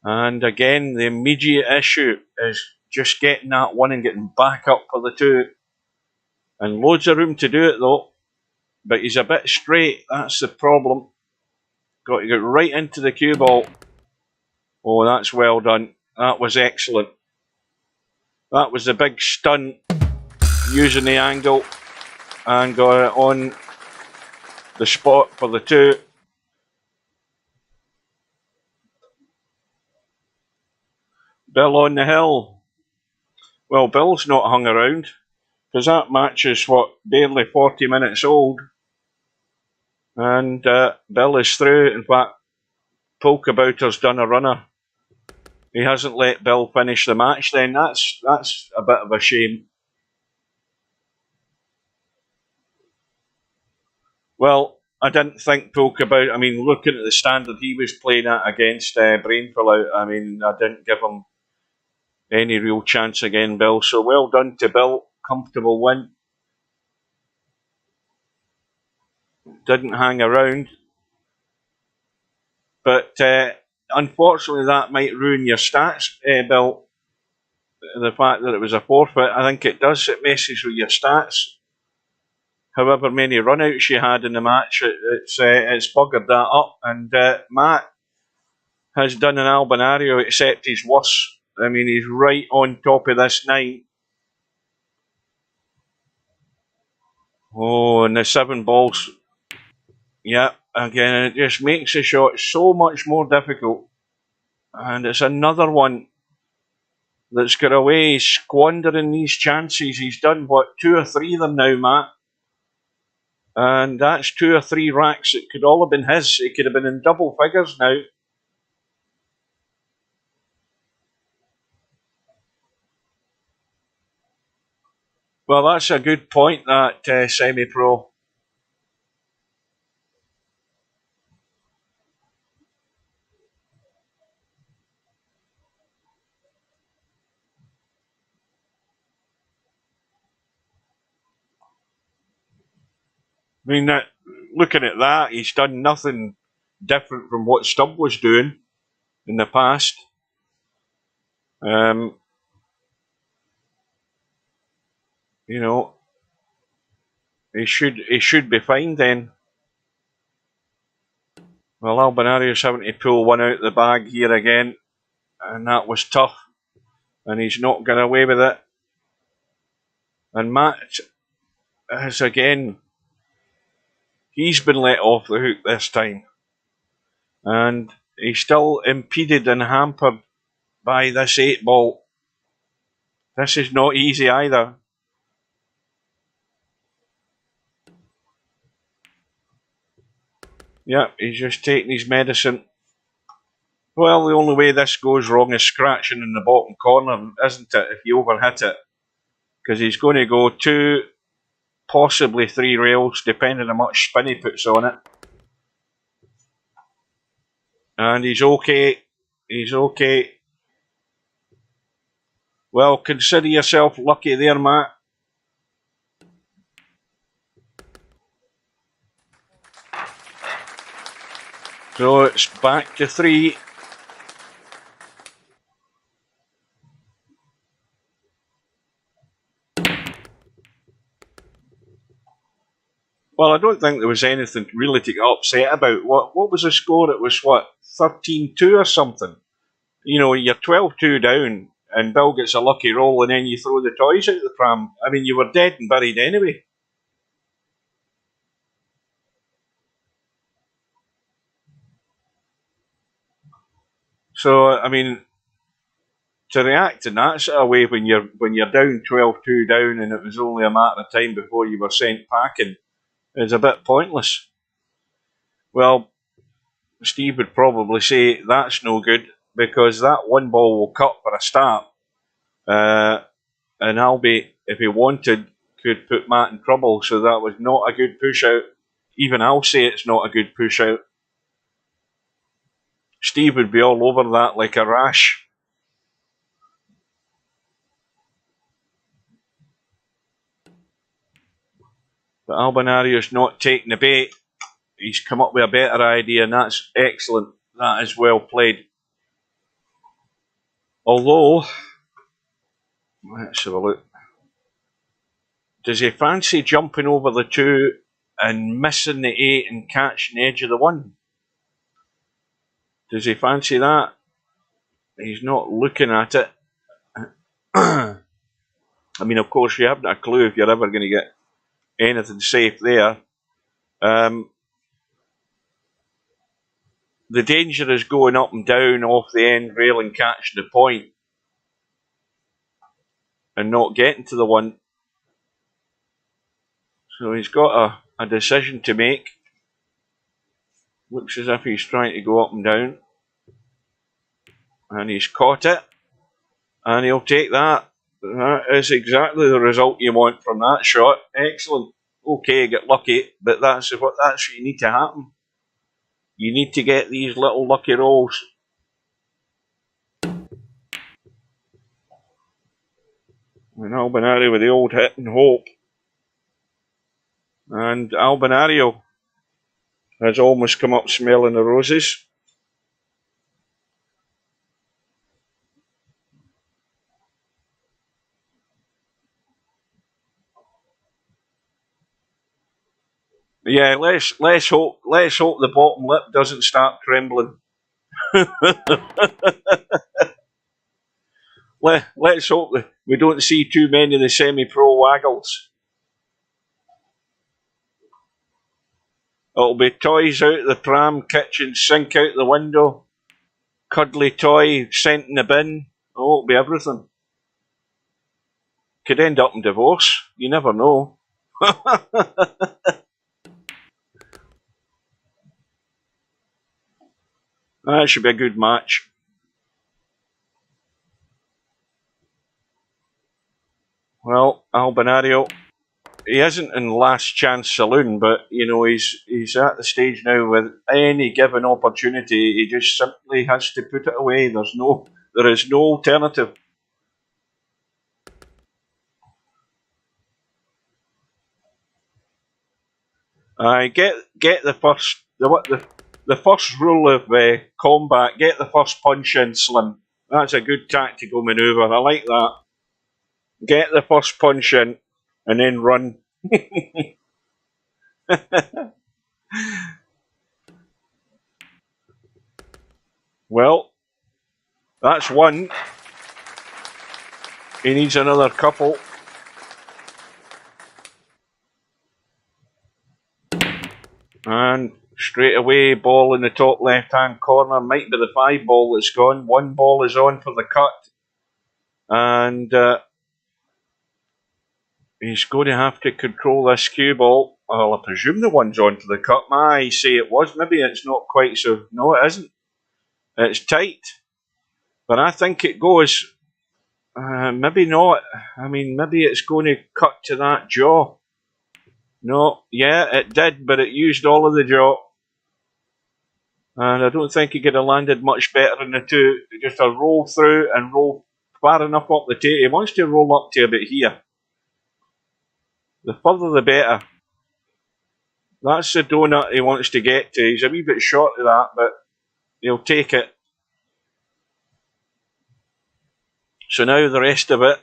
And again, the immediate issue is just getting that 1 and getting back up for the 2. And loads of room to do it though. But he's a bit straight. That's the problem. Got to get right into the cue ball. Oh, that's well done. That was excellent. That was the big stunt, using the angle and got it on the spot for the 2. Bill on the hill. Well, Bill's not hung around because that match is, what, barely 40 minutes old. And Bill is through. In fact, Polkabouter's done a runner. He hasn't let Bill finish the match then. That's a bit of a shame. Well, I didn't think Polkabouter, I mean, looking at the standard he was playing at against Brainful Out, I mean, I didn't give him any real chance again, Bill. So well done to Bill. Comfortable win. Didn't hang around. But unfortunately, that might ruin your stats, Bill. The fact that it was a forfeit, I think it does. It messes with your stats. However many runouts you had in the match, it's buggered that up. And Matt has done an Albinario, except he's worse. I mean, he's right on top of this 9. Oh, and the 7 balls. Yeah, again, it just makes the shot so much more difficult. And it's another one that's got away squandering these chances. He's done, what, 2 or 3 of them now, Matt? And that's 2 or 3 racks. It could all have been his. It could have been in double figures now. Well, that's a good point, that semi-pro. I mean, looking at that, he's done nothing different from what Stubb was doing in the past. You know, he should be fine then. Well, Albinario's having to pull one out of the bag here again, and that was tough, and he's not got away with it. And Matt has again, he's been let off the hook this time, and he's still impeded and hampered by this 8 ball. This is not easy either. Yep, he's just taking his medicine. Well, the only way this goes wrong is scratching in the bottom corner, isn't it, if you overhit it? Because he's going to go 2, possibly 3 rails, depending on how much spin he puts on it. And he's okay. He's okay. Well, consider yourself lucky there, Matt. So it's back to 3. Well, I don't think there was anything really to get upset about. What was the score? It was, what, 13-2 or something? You know, you're 12-2 down, and Bill gets a lucky roll, and then you throw the toys out the pram. I mean, you were dead and buried anyway. So, I mean, to react in that sort of way when you're down 12-2 down, and it was only a matter of time before you were sent packing, is a bit pointless. Well, Steve would probably say that's no good, because that one ball will cut for a start. And Albie, if he wanted, could put Matt in trouble, so that was not a good push out. Even I'll say it's not a good push out. Steve would be all over that like a rash. But Albinario's not taking the bait. He's come up with a better idea, and that's excellent. That is well played. Although, let's have a look. Does he fancy jumping over the 2 and missing the 8 and catching the edge of the 1? Does he fancy that? He's not looking at it. I mean, of course, you haven't a clue if you're ever going to get anything safe there. The danger is going up and down off the end rail and catching the point and not getting to the 1. So he's got a decision to make. Looks as if he's trying to go up and down. And he's caught it. And he'll take that. That is exactly the result you want from that shot. Excellent. Okay, get lucky, but that's what you need to happen. You need to get these little lucky rolls. And Albinario with the old hit and hope. And Albinario has almost come up smelling the roses. Yeah, let's hope the bottom lip doesn't start trembling. Let's hope that we don't see too many of the semi-pro waggles. It'll be toys out the pram, kitchen sink out the window, cuddly toy sent in the bin. Oh, it'll be everything. Could end up in divorce. You never know. That should be a good match. Well, Albinario, he isn't in Last Chance Saloon, but you know he's at the stage now with any given opportunity, he just simply has to put it away. There is no alternative. I get the first the first rule of combat. Get the first punch in, Slim. That's a good tactical manoeuvre. I like that. Get the first punch in, and then run. Well, that's one. He needs another couple. And straight away, ball in the top left-hand corner. Might be the 5 ball that's gone. 1 ball is on for the cut. And he's going to have to control this cue ball. Well, I presume the one's on for the cut. I say it was. Maybe it's not quite so. No, it isn't. It's tight. But I think it goes. Maybe not. I mean, maybe it's going to cut to that jaw. No, yeah, it did, but it used all of the jaw. And I don't think he could have landed much better than the 2. Just a roll through and roll far enough up the tape. He wants to roll up to about here. The further the better. That's the donut he wants to get to. He's a wee bit short of that, but he'll take it. So now the rest of it,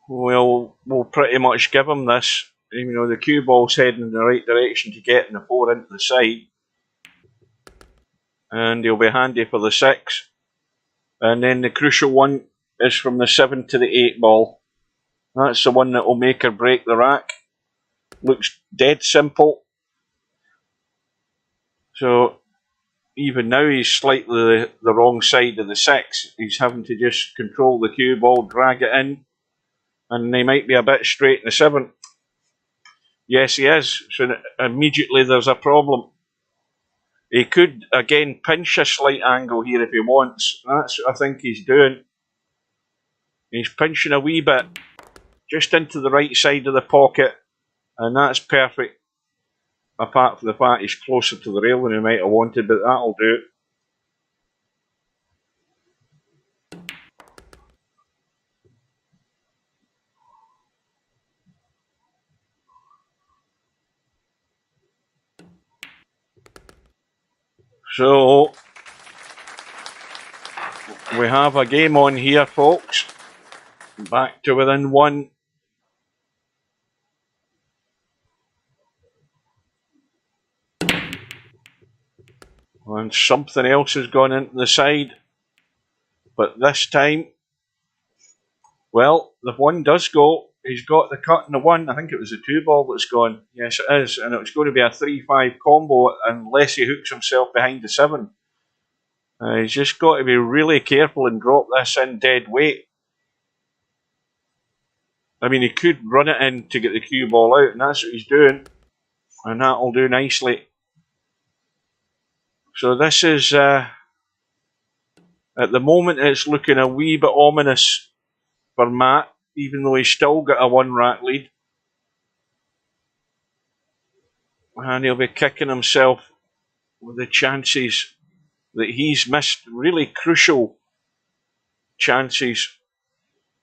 we'll pretty much give him this. you know, the cue ball's heading in the right direction to get in the 4 into the side. And he'll be handy for the 6. And then the crucial one is from the 7 to the 8 ball. That's the one that will make or break the rack. Looks dead simple. So even now he's slightly the wrong side of the 6. He's having to just control the cue ball, drag it in, and he might be a bit straight in the 7. Yes, he is. So immediately there's a problem. He could, again, pinch a slight angle here if he wants. That's what I think he's doing. He's pinching a wee bit, just into the right side of the pocket, and that's perfect. Apart from the fact he's closer to the rail than he might have wanted, but that'll do. So, we have a game on here, folks. Back to within 1. And something else has gone into the side. But this time, well, the 1 does go. He's got the cut in the 1. I think it was the 2 ball that's gone. Yes, it is. And it's going to be a 3-5 combo unless he hooks himself behind the 7. He's just got to be really careful and drop this in dead weight. I mean, he could run it in to get the cue ball out, and that's what he's doing. And that'll do nicely. So this is, at the moment, it's looking a wee bit ominous for Matt, even though he's still got a 1 rack lead. And he'll be kicking himself with the chances that he's missed, really crucial chances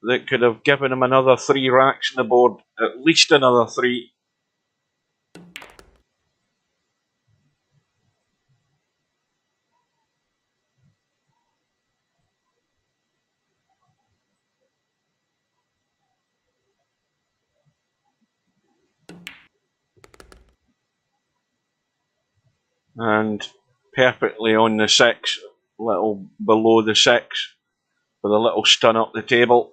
that could have given him another 3 racks on the board, at least another 3. And perfectly on the 6, little below the 6, with a little stun up the table.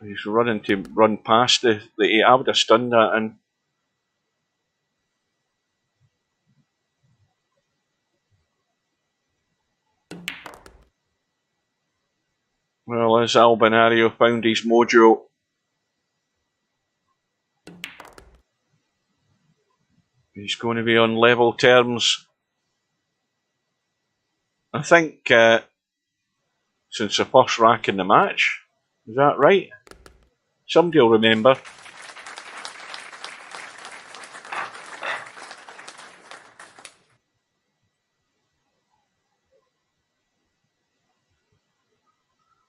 He's running to run past the 8. I would have stunned that in. Well, as Albinario found his mojo. He's going to be on level terms. I think since the first rack in the match. Is that right? Somebody will remember.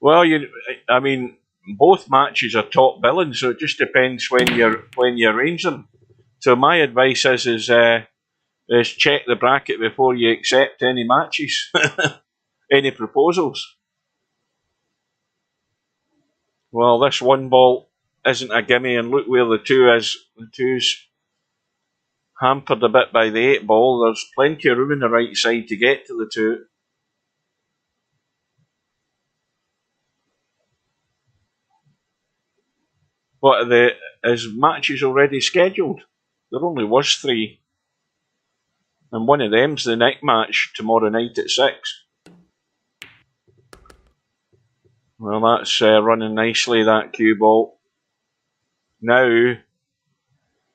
Well, I mean, both matches are top billing, so it just depends when you arrange them. So my advice is check the bracket before you accept any matches, any proposals. Well, this 1 ball isn't a gimme, and look where the 2 is. The 2's hampered a bit by the 8 ball. There's plenty of room on the right side to get to the 2. But is matches already scheduled? There only was 3. And one of them's the night match tomorrow night at 6. Well, that's running nicely, that cue ball. Now,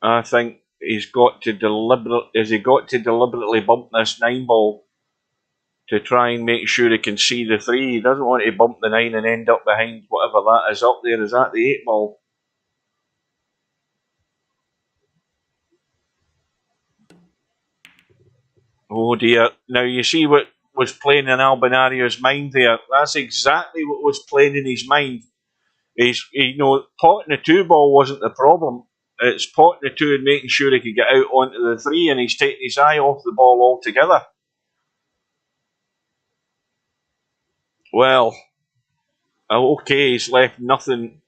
I think has he got to deliberately bump this 9 ball to try and make sure he can see the 3. He doesn't want to bump the 9 and end up behind whatever that is up there. Is that the 8 ball? Oh dear. Now you see what was playing in Albinario's mind there. That's exactly what was playing in his mind. Potting the 2 ball wasn't the problem. It's potting the 2 and making sure he could get out onto the 3, and he's taking his eye off the ball altogether. Well, okay, he's left nothing.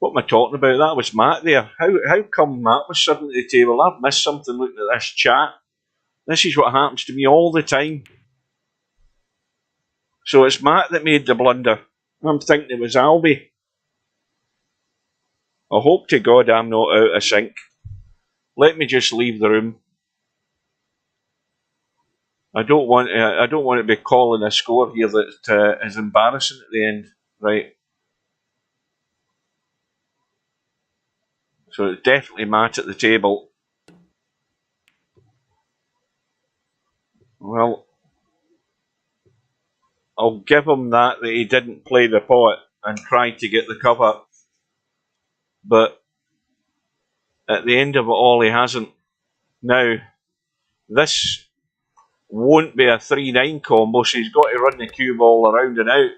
What am I talking about? That was Matt there. How come Matt was sitting at the table? I've missed something looking at this chat. This is what happens to me all the time. So it's Matt that made the blunder. I'm thinking it was Albie. I hope to God I'm not out of sync. Let me just leave the room. I don't want to be calling a score here that is embarrassing at the end. Right. So it's definitely Matt at the table. Well, I'll give him that he didn't play the pot and tried to get the cover. But at the end of it all, he hasn't. Now, this won't be a 3-9 combo, so he's got to run the cue ball around and out.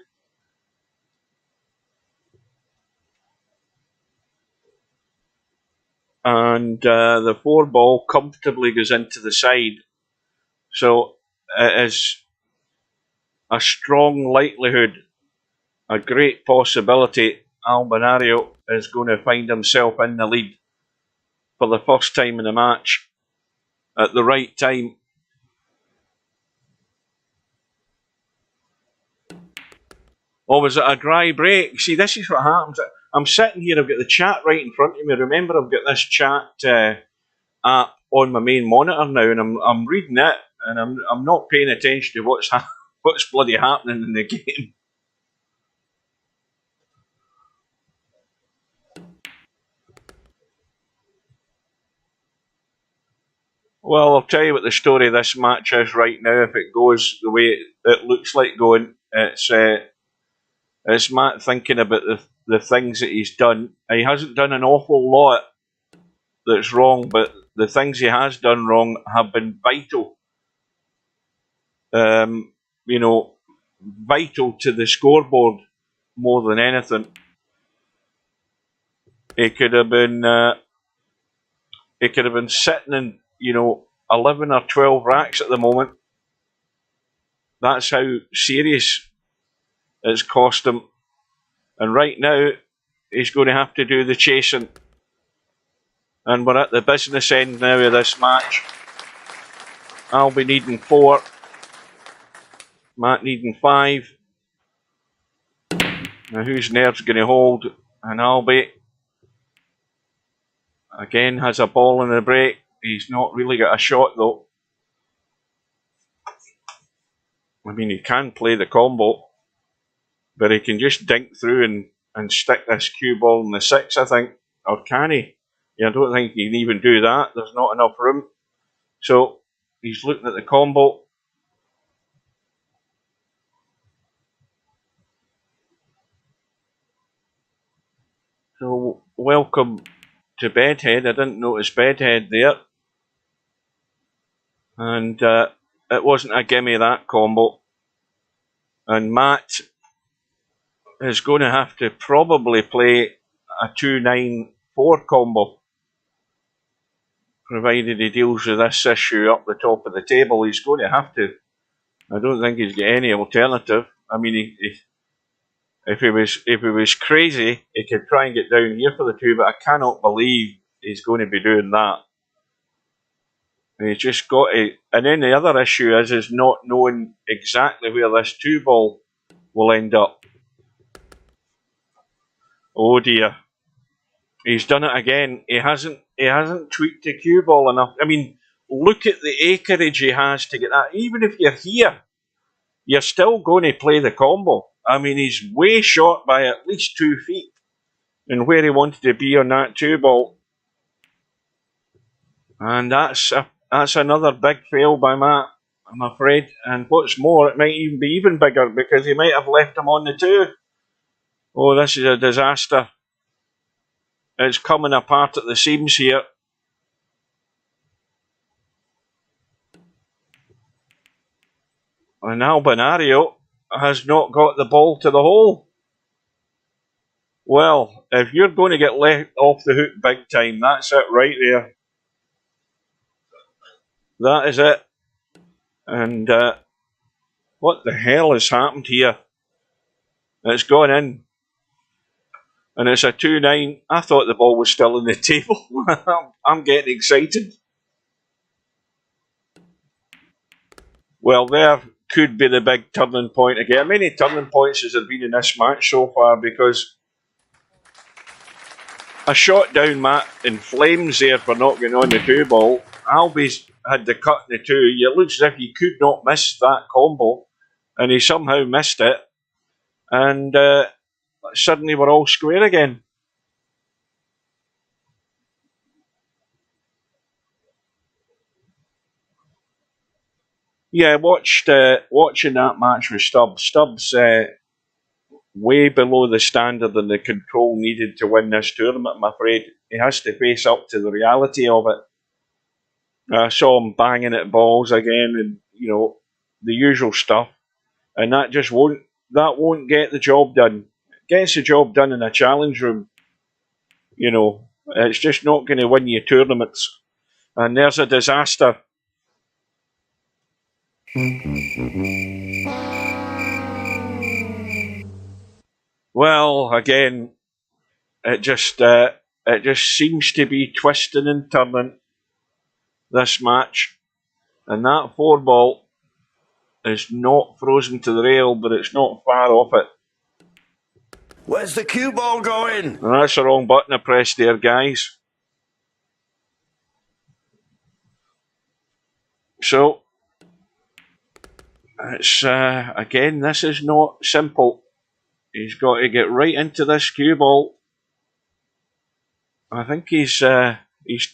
And the 4 ball comfortably goes into the side. So it is a strong likelihood, a great possibility, Albinario is going to find himself in the lead for the first time in the match at the right time. Or was it a dry break? See, this is what happens. I'm sitting here, I've got the chat right in front of me. Remember, I've got this chat app on my main monitor now, and I'm reading it, and I'm not paying attention to what's bloody happening in the game. Well, I'll tell you what the story of this match is right now. If it goes the way it looks like going, it's Matt thinking about the things that he's done. He hasn't done an awful lot that's wrong, but the things he has done wrong have been vital. Vital to the scoreboard more than anything. He could have been sitting in 11 or 12 racks at the moment. That's how serious it's cost him. And right now, he's going to have to do the chasing. And we're at the business end now of this match. I'll be needing 4. Matt needing 5. Now whose nerves going to hold? And Albie again has a ball in the break. He's not really got a shot though. I mean, he can play the combo, but he can just dink through and stick this cue ball in the 6, I think. Or can he? Yeah, I don't think he can even do that. There's not enough room. So he's looking at the combo. So welcome to Bedhead. I didn't notice Bedhead there. And it wasn't a gimme, that combo. And Matt is going to have to probably play a 2-9-4 combo, provided he deals with this issue up the top of the table. He's going to have to. I don't think he's got any alternative. I mean, if he was crazy, he could try and get down here for the 2, but I cannot believe he's going to be doing that. He's just got to. And then the other issue is not knowing exactly where this 2 ball will end up. Oh dear. He's done it again. He hasn't tweaked the cue ball enough. I mean, look at the acreage he has to get that. Even if you're here, you're still going to play the combo. I mean, he's way short by at least 2 feet in where he wanted to be on that 2 ball. And that's another big fail by Matt, I'm afraid. And what's more, it might even be even bigger because he might have left him on the 2. Oh, this is a disaster. It's coming apart at the seams here. And Albinario has not got the ball to the hole. Well, if you're going to get let off the hook big time, that's it right there. That is it. And what the hell has happened here? It's gone in. And it's a 2-9. I thought the ball was still on the table. I'm getting excited. Well, there could be the big turning point again. How many turning points has there been in this match so far? Because a shot down Matt in flames there for not getting on the 2 ball. Albie's had the cut in the 2. It looks as if he could not miss that combo, and he somehow missed it. And suddenly we're all square again. Yeah, watching that match with Stubbs. Stubbs way below the standard and the control needed to win this tournament, I'm afraid. He has to face up to the reality of it. I saw him banging at balls again and, the usual stuff. And that just won't get the job done. It gets the job done in a challenge room. It's just not going to win you tournaments. And there's a disaster. Well, again, it just seems to be twisting and turning this match, and that 4 ball is not frozen to the rail, but it's not far off it. Where's the cue ball going? And that's the wrong button I pressed there, guys. So it's again, this is not simple. He's got to get right into this cue ball. I think he's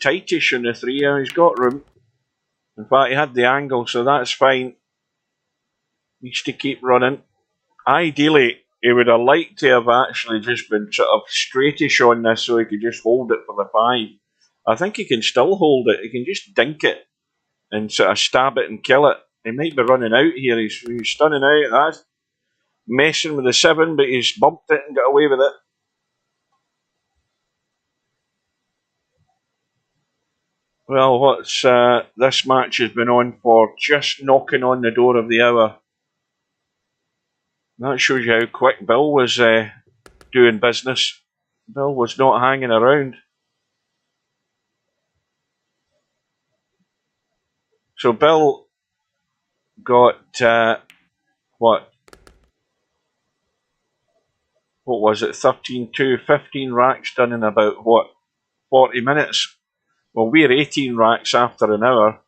tightish on the 3. He's got room. In fact, he had the angle, so that's fine. Needs to keep running. Ideally, he would have liked to have actually just been sort of straightish on this so he could just hold it for the 5. I think he can still hold it. He can just dink it and sort of stab it and kill it. He might be running out here. He's stunning out. That's messing with the 7, but he's bumped it and got away with it. Well, this match has been on for just knocking on the door of the hour. That shows you how quick Bill was doing business. Bill was not hanging around. So Bill got what was it? 13-2, 15 racks done in about 40 minutes. Well, we're 18 racks after an hour.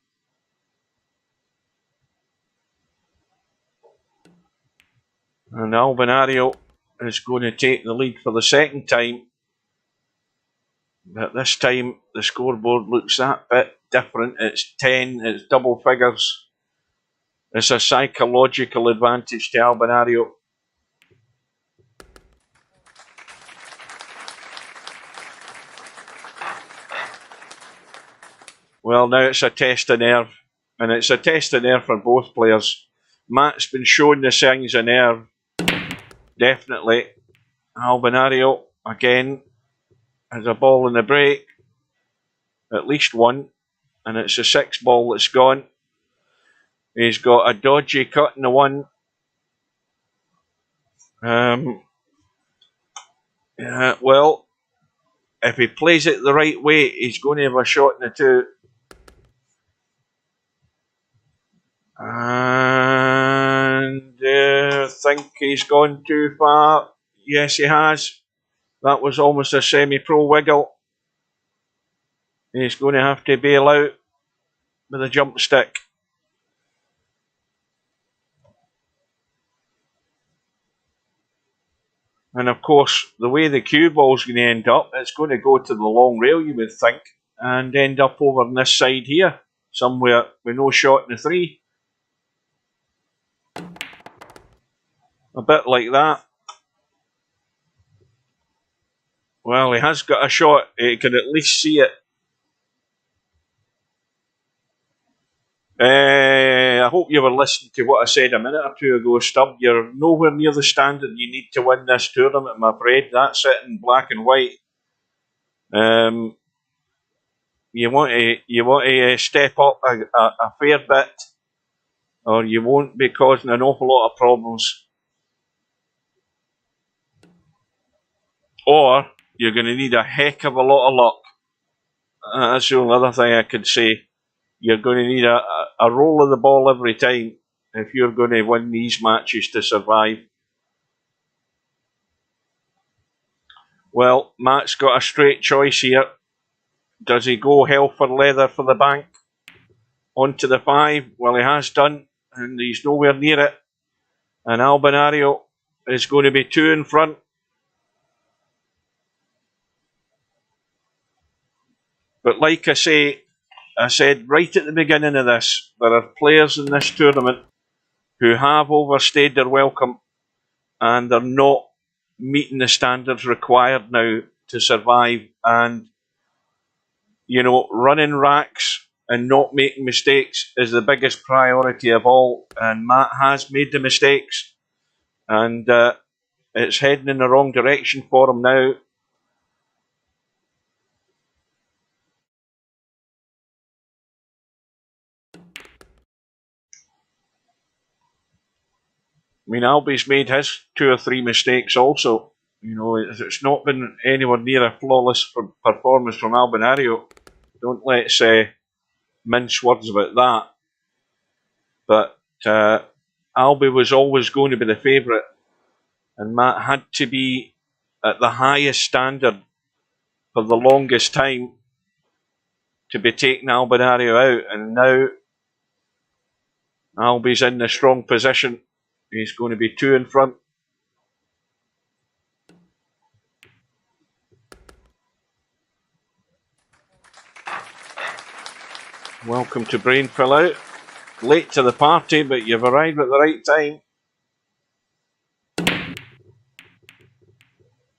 And Albinario is going to take the lead for the second time. But this time the scoreboard looks that bit different. It's 10, it's double figures. It's a psychological advantage to Albinario. Well, now it's a test of nerve. And it's a test of nerve for both players. Matt's been showing the signs of nerve. Definitely. Albinario, again, has a ball in the break. At least one. And it's a 6 ball that's gone. He's got a dodgy cut in the 1. Well, if he plays it the right way, he's going to have a shot in the 2. And I think he's gone too far. Yes, he has. That was almost a semi-pro wiggle. He's going to have to bail out with a jump stick. And of course, the way the cue ball's going to end up, it's going to go to the long rail, you would think, and end up over on this side here, somewhere with no shot in the 3. A bit like that. Well, he has got a shot. He can at least see it. I hope you were listening to what I said a minute or 2 ago, Stubb. You're nowhere near the standard you need to win this tournament, I'm afraid. That's it in black and white. You want to step up a fair bit, or you won't be causing an awful lot of problems. or you're going to need a heck of a lot of luck. That's the only other thing I could say. You're going to need a roll of the ball every time if you're going to win these matches to survive. Well, Matt's got a straight choice here. Does he go hell for leather for the bank? Onto the 5. Well, he has done, and he's nowhere near it. And Albinario is going to be 2 in front. But like I said right at the beginning of this, there are players in this tournament who have overstayed their welcome, and they're not meeting the standards required now to survive. And, you know, running racks and not making mistakes is the biggest priority of all. And Matt has made the mistakes, and it's heading in the wrong direction for him now. I mean, Albie's made his 2 or 3 mistakes also. You know, it's not been anywhere near a flawless performance from Albinario. Don't let's mince words about that. But Albie was always going to be the favourite, and Matt had to be at the highest standard for the longest time to be taking Albinario out. And now Albie's in a strong position. He's going to be 2 in front. Welcome to Brain Fill Out. Late to the party, but you've arrived at the right time.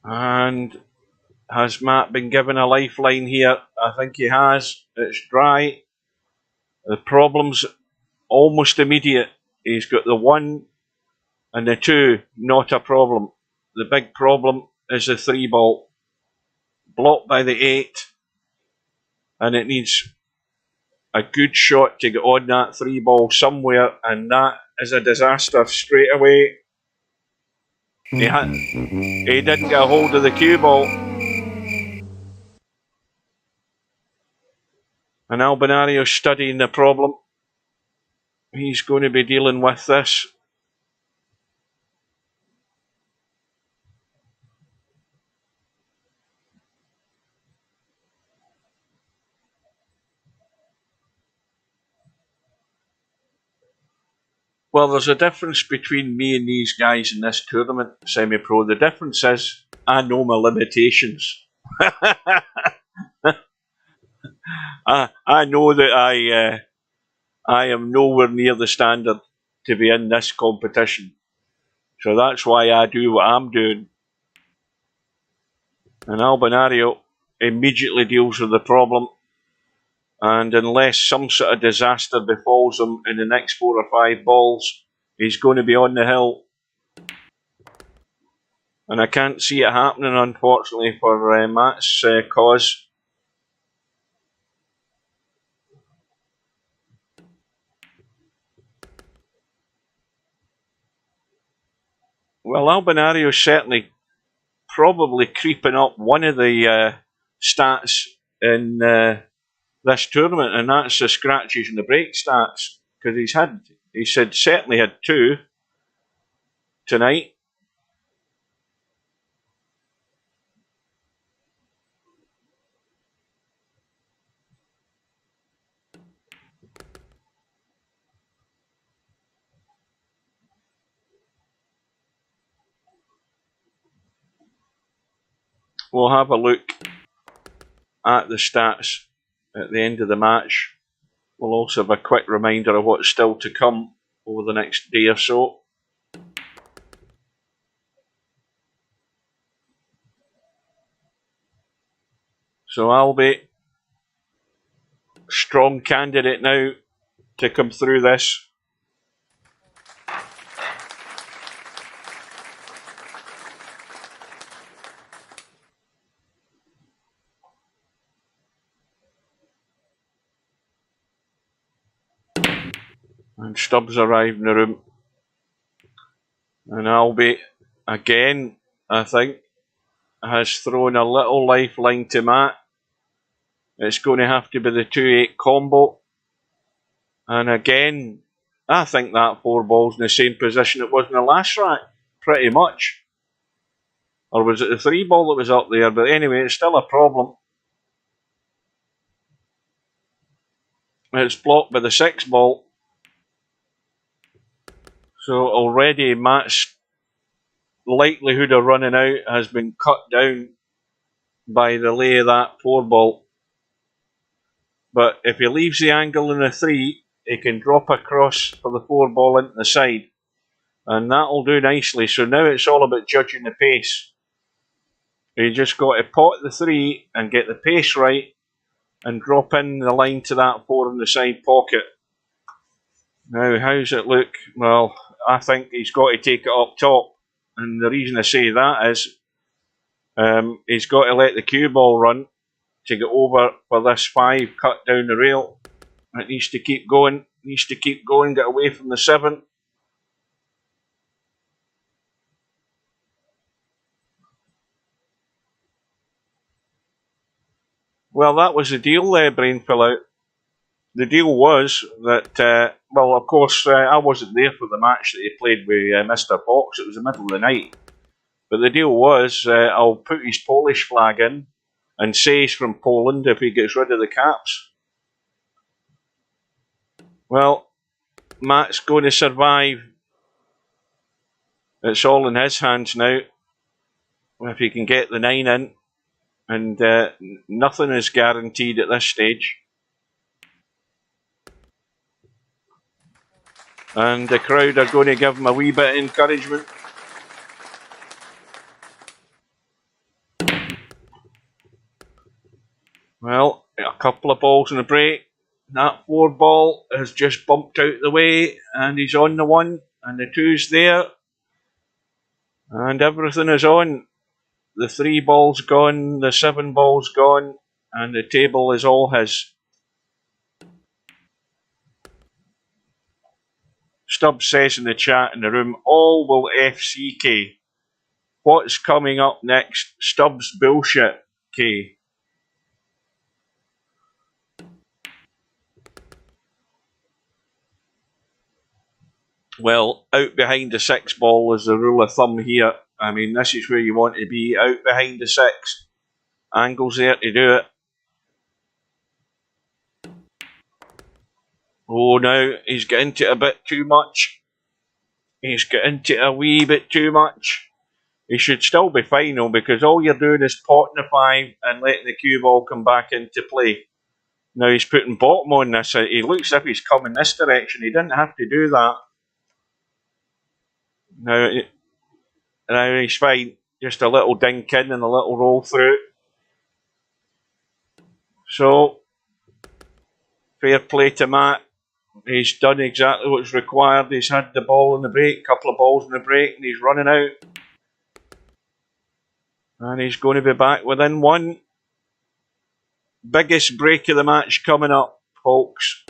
And has Matt been given a lifeline here? I think he has. It's dry. The problem's almost immediate. He's got the 1 and the 2, not a problem. The big problem is the 3 ball. Blocked by the 8. And it needs a good shot to get on that 3 ball somewhere, and that is a disaster straight away. He didn't get a hold of the cue ball. And Albinario studying the problem. He's going to be dealing with this. Well, there's a difference between me and these guys in this tournament, semi-pro. The difference is I know my limitations. I know that I am nowhere near the standard to be in this competition. So that's why I do what I'm doing. And Albinario immediately deals with the problem. And unless some sort of disaster befalls him in the next 4 or 5 balls, he's going to be on the hill. And I can't see it happening, unfortunately, for Matt's cause. Well, Albinario's certainly probably creeping up one of the stats in this tournament, and that's the scratches and the break stats, because he certainly had 2 tonight. We'll have a look at the stats at the end of the match. We'll also have a quick reminder of what's still to come over the next day or so. So Albie, strong candidate now to come through this. And Stubbs arrived in the room. And Albie, again, I think, has thrown a little lifeline to Matt. It's going to have to be the 2-8 combo. And again, I think that 4 ball's in the same position it was in the last rack, pretty much. Or was it the 3 ball that was up there? But anyway, it's still a problem. It's blocked by the 6 ball. So already Matt's likelihood of running out has been cut down by the lay of that 4 ball. But if he leaves the angle in the 3, he can drop across for the 4 ball into the side. And that'll do nicely. So now it's all about judging the pace. You just got to pot the 3 and get the pace right and drop in the line to that 4 in the side pocket. Now, how's it look? Well, I think he's got to take it up top. And the reason I say that is he's got to let the cue ball run to get over for this 5 cut down the rail. It needs to keep going, get away from the 7. Well, that was the deal there, Brain fell out. The deal was that, well, of course, I wasn't there for the match that he played with Mr. Fox. It was the middle of the night. But the deal was, I'll put his Polish flag in and say he's from Poland if he gets rid of the caps. Well, Matt's going to survive. It's all in his hands now. If he can get the 9 in. And nothing is guaranteed at this stage. And the crowd are going to give him a wee bit of encouragement. Well, a couple of balls in the break. That 4 ball has just bumped out the way, and he's on the 1, and the 2's there. And everything is on. The 3 ball's gone, the 7 ball's gone, and the table is all his. Stubbs says in the chat in the room, all will FCK. What's coming up next? Stubbs bullshit, K. Well, out behind the 6 ball is the rule of thumb here. I mean, this is where you want to be, out behind the 6. Angle's there to do it. Oh, now he's getting into it a bit too much. He's getting into it a wee bit too much. He should still be fine though, because all you're doing is potting the 5 and letting the cue ball come back into play. Now he's putting bottom on this. He looks as if he's coming this direction. He didn't have to do that. Now he's fine. Just a little dink in and a little roll through. So, fair play to Matt. He's done exactly what's required. He's had the ball in the break, couple of balls in the break, and he's running out. And he's going to be back within 1. Biggest break of the match coming up, folks.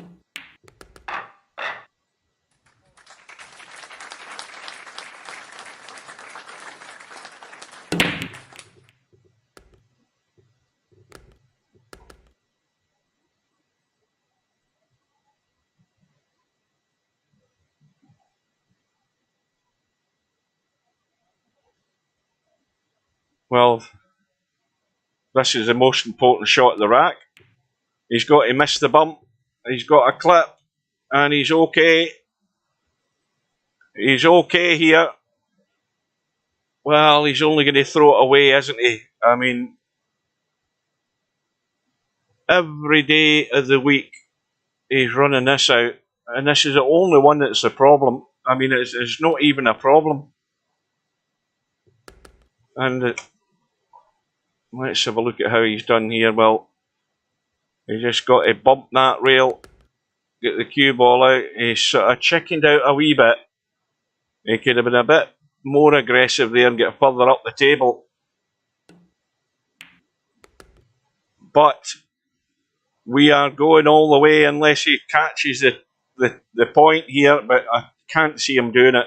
Well, this is the most important shot of the rack. He's got to miss the bump. He's got a clip. And he's okay. He's okay here. Well, he's only going to throw it away, isn't he? I mean, every day of the week, he's running this out. And this is the only one that's a problem. I mean, it's not even a problem. And let's have a look at how he's done here. Well, he just got to bump that rail, get the cue ball out. He's sort of chickened out a wee bit. He could have been a bit more aggressive there and get further up the table. But we are going all the way unless he catches the point here, but I can't see him doing it.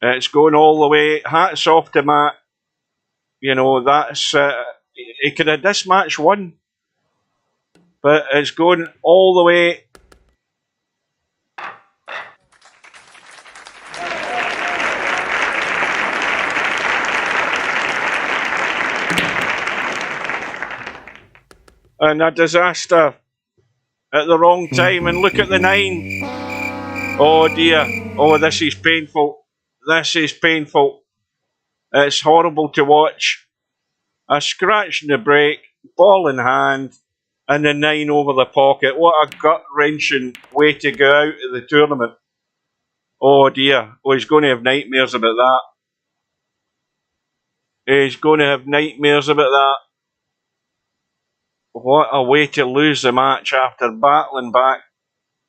It's going all the way. Hats off to Matt. You know, that's he could have this match won, but it's going all the way. And a disaster at the wrong time. And look at the 9. Oh dear. Oh, this is painful. This is painful. It's horrible to watch. A scratch in the break, ball in hand, and the 9 over the pocket. What a gut-wrenching way to go out of the tournament. Oh dear. Oh, he's going to have nightmares about that. He's going to have nightmares about that. What a way to lose the match after battling back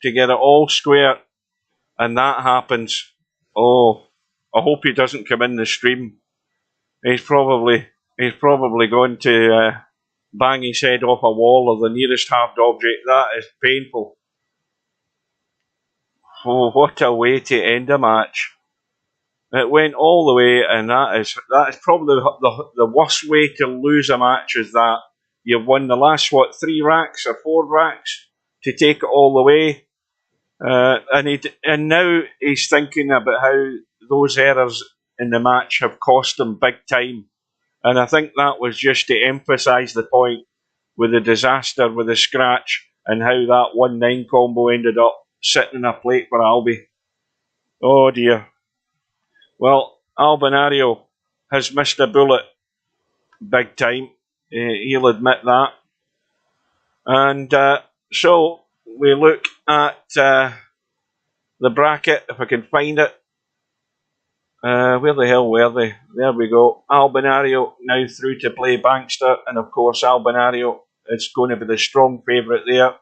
to get it all square. And that happens. Oh, I hope he doesn't come in the stream. He's probably going to bang his head off a wall or the nearest halved object. That is painful. Oh, what a way to end a match. It went all the way, and that is probably the worst way to lose a match. Is that you've won the last 3 racks or 4 racks to take it all the way, and now he's thinking about how those errors in the match have cost him big time. And I think that was just to emphasise the point with the disaster with the scratch and how that 1-9 combo ended up sitting in a plate for Albi. Oh dear. Well, Albinario has missed a bullet big time. He'll admit that. And so we look at the bracket, if I can find it. Where the hell were they? There we go. Albinario now through to play Bankster, and of course Albinario is going to be the strong favourite there.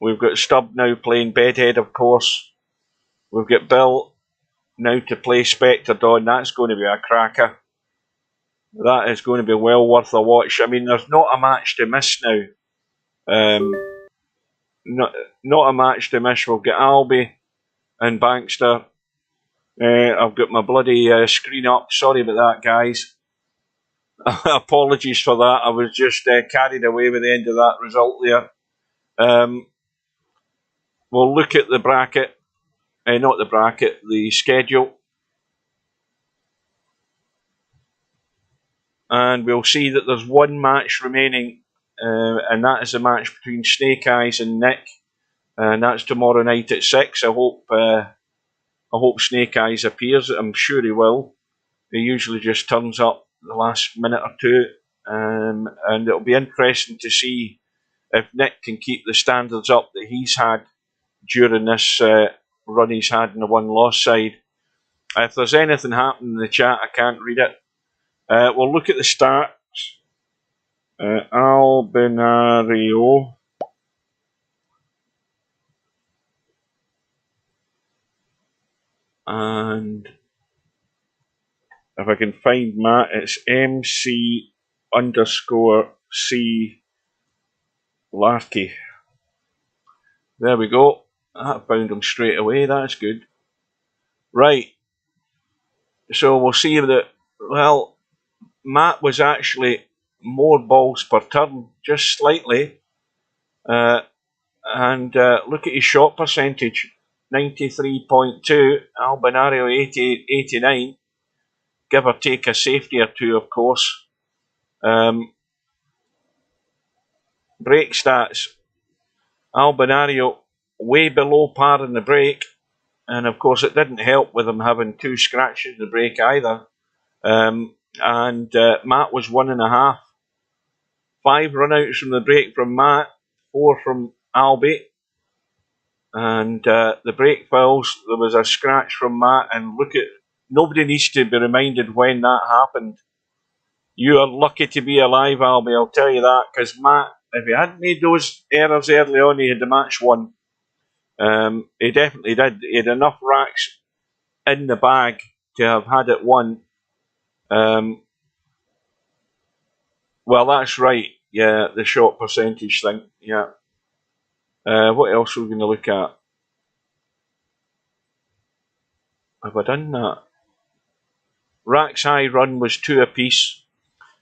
We've got Stubb now playing Bedhead, of course. We've got Bill now to play Spectre Dawn. That's going to be a cracker. That is going to be well worth a watch. I mean, there's not a match to miss now. Not a match to miss. We've got Albi and Bankster. I've got my bloody screen up. Sorry about that, guys. Apologies for that. I was just carried away with the end of that result there. We'll look at the bracket. Not the bracket, the schedule. And we'll see that there's one match remaining, and that is a match between Snake Eyes and Nick. And that's tomorrow night at 6. I hope Snake Eyes appears. I'm sure he will. He usually just turns up the last minute or two. And it'll be interesting to see if Nick can keep the standards up that he's had during this run he's had in the one-loss side. If there's anything happening in the chat, I can't read it. We'll look at the starts. Albinario. And if I can find Matt, it's MC_C Larky. There we go. I found him straight away. That's good. Right. So we'll see that. Well, Matt was actually more balls per turn, just slightly. And look at his shot percentage. 93.2, Albinario 89, give or take a safety or two, of course. Break stats, Albinario way below par in the break, and of course it didn't help with him having 2 scratches in the break either. And Matt was 1.5. 5 runouts from the break from Matt, 4 from Albi. And the break fouls, there was a scratch from Matt, and look at, nobody needs to be reminded when that happened. You are lucky to be alive, Albi, I'll tell you that, because Matt, if he hadn't made those errors early on, he had the match won. He definitely did. He had enough racks in the bag to have had it won. Well, that's right. Yeah, the shot percentage thing. Yeah. What else are we going to look at? Have I done that? Rack's high run was 2 apiece.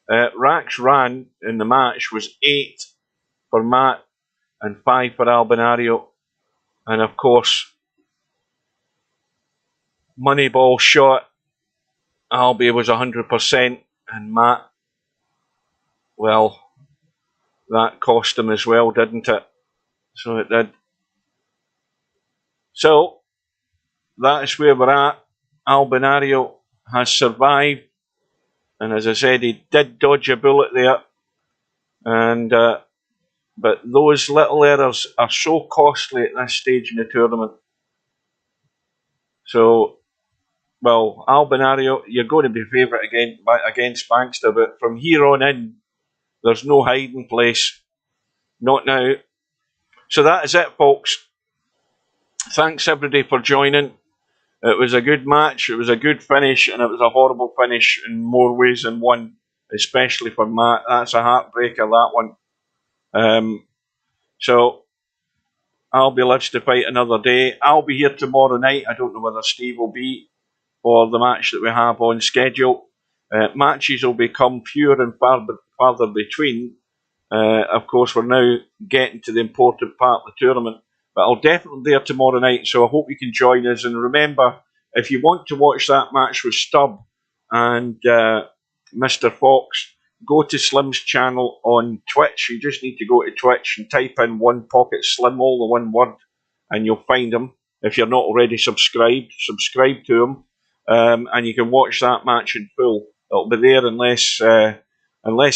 Rack's ran in the match was 8 for Matt and 5 for Albinario. And of course, Moneyball shot, Albie was 100%, and Matt, well, that cost him as well, didn't it? So it did. So, that's where we're at. Albinario has survived, and as I said, he did dodge a bullet there, and but those little errors are so costly at this stage in the tournament. So, well, Albinario, you're going to be favourite against Bankster, but from here on in, there's no hiding place. Not now. So that is it, folks. Thanks everybody for joining. It was a good match, it was a good finish, and it was a horrible finish in more ways than one, especially for Matt. That's a heartbreaker, that one. So, Albie lives to fight another day. I'll be here tomorrow night. I don't know whether Steve will be for the match that we have on schedule. Matches will become fewer and farther between. Of course, we're now getting to the important part of the tournament. But I'll definitely be there tomorrow night, so I hope you can join us. And remember, if you want to watch that match with Stubb and Mr. Fox, go to Slim's channel on Twitch. You just need to go to Twitch and type in One Pocket Slim, all the one word, and you'll find him. If you're not already subscribe to him, and you can watch that match in full. It'll be there unless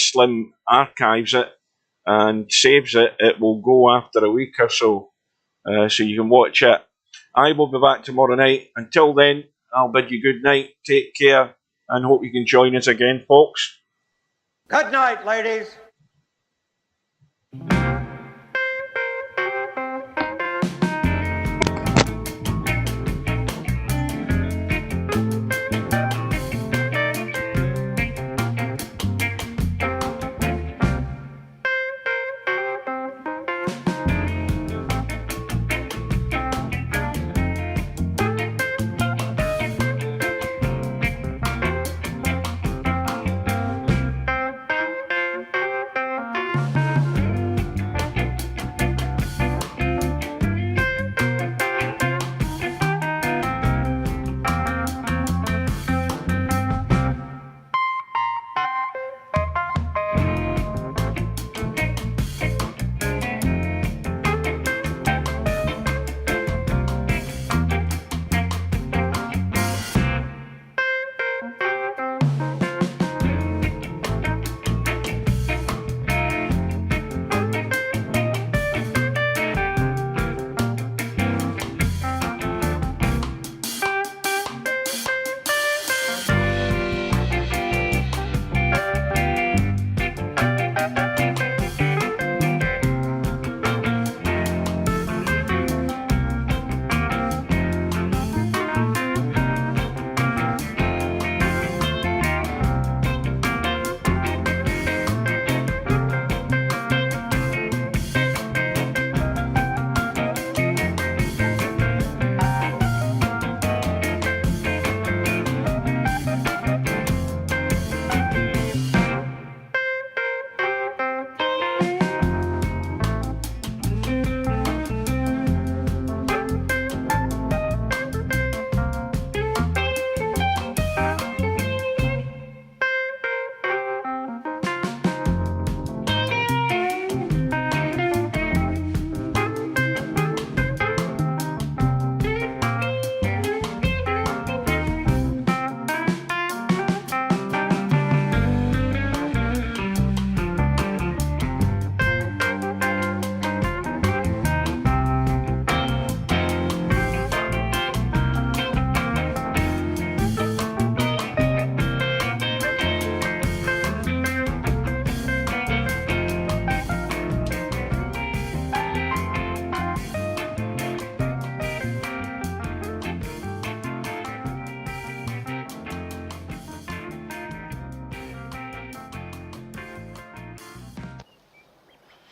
Slim archives it and saves it. It will go after a week or so. So you can watch it. I will be back tomorrow night. Until then, I'll bid you good night. Take care, and hope you can join us again, folks. Good night, ladies.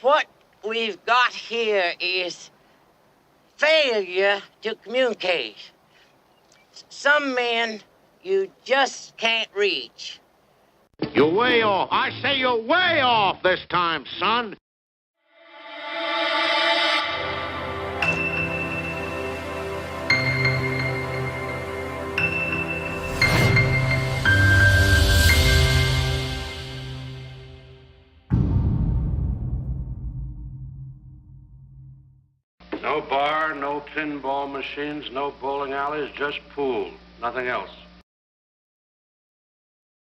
What we've got here is failure to communicate. Some men you just can't reach. You're way off. I say you're way off this time, son. No bar, no pinball machines, no bowling alleys, just pool. Nothing else.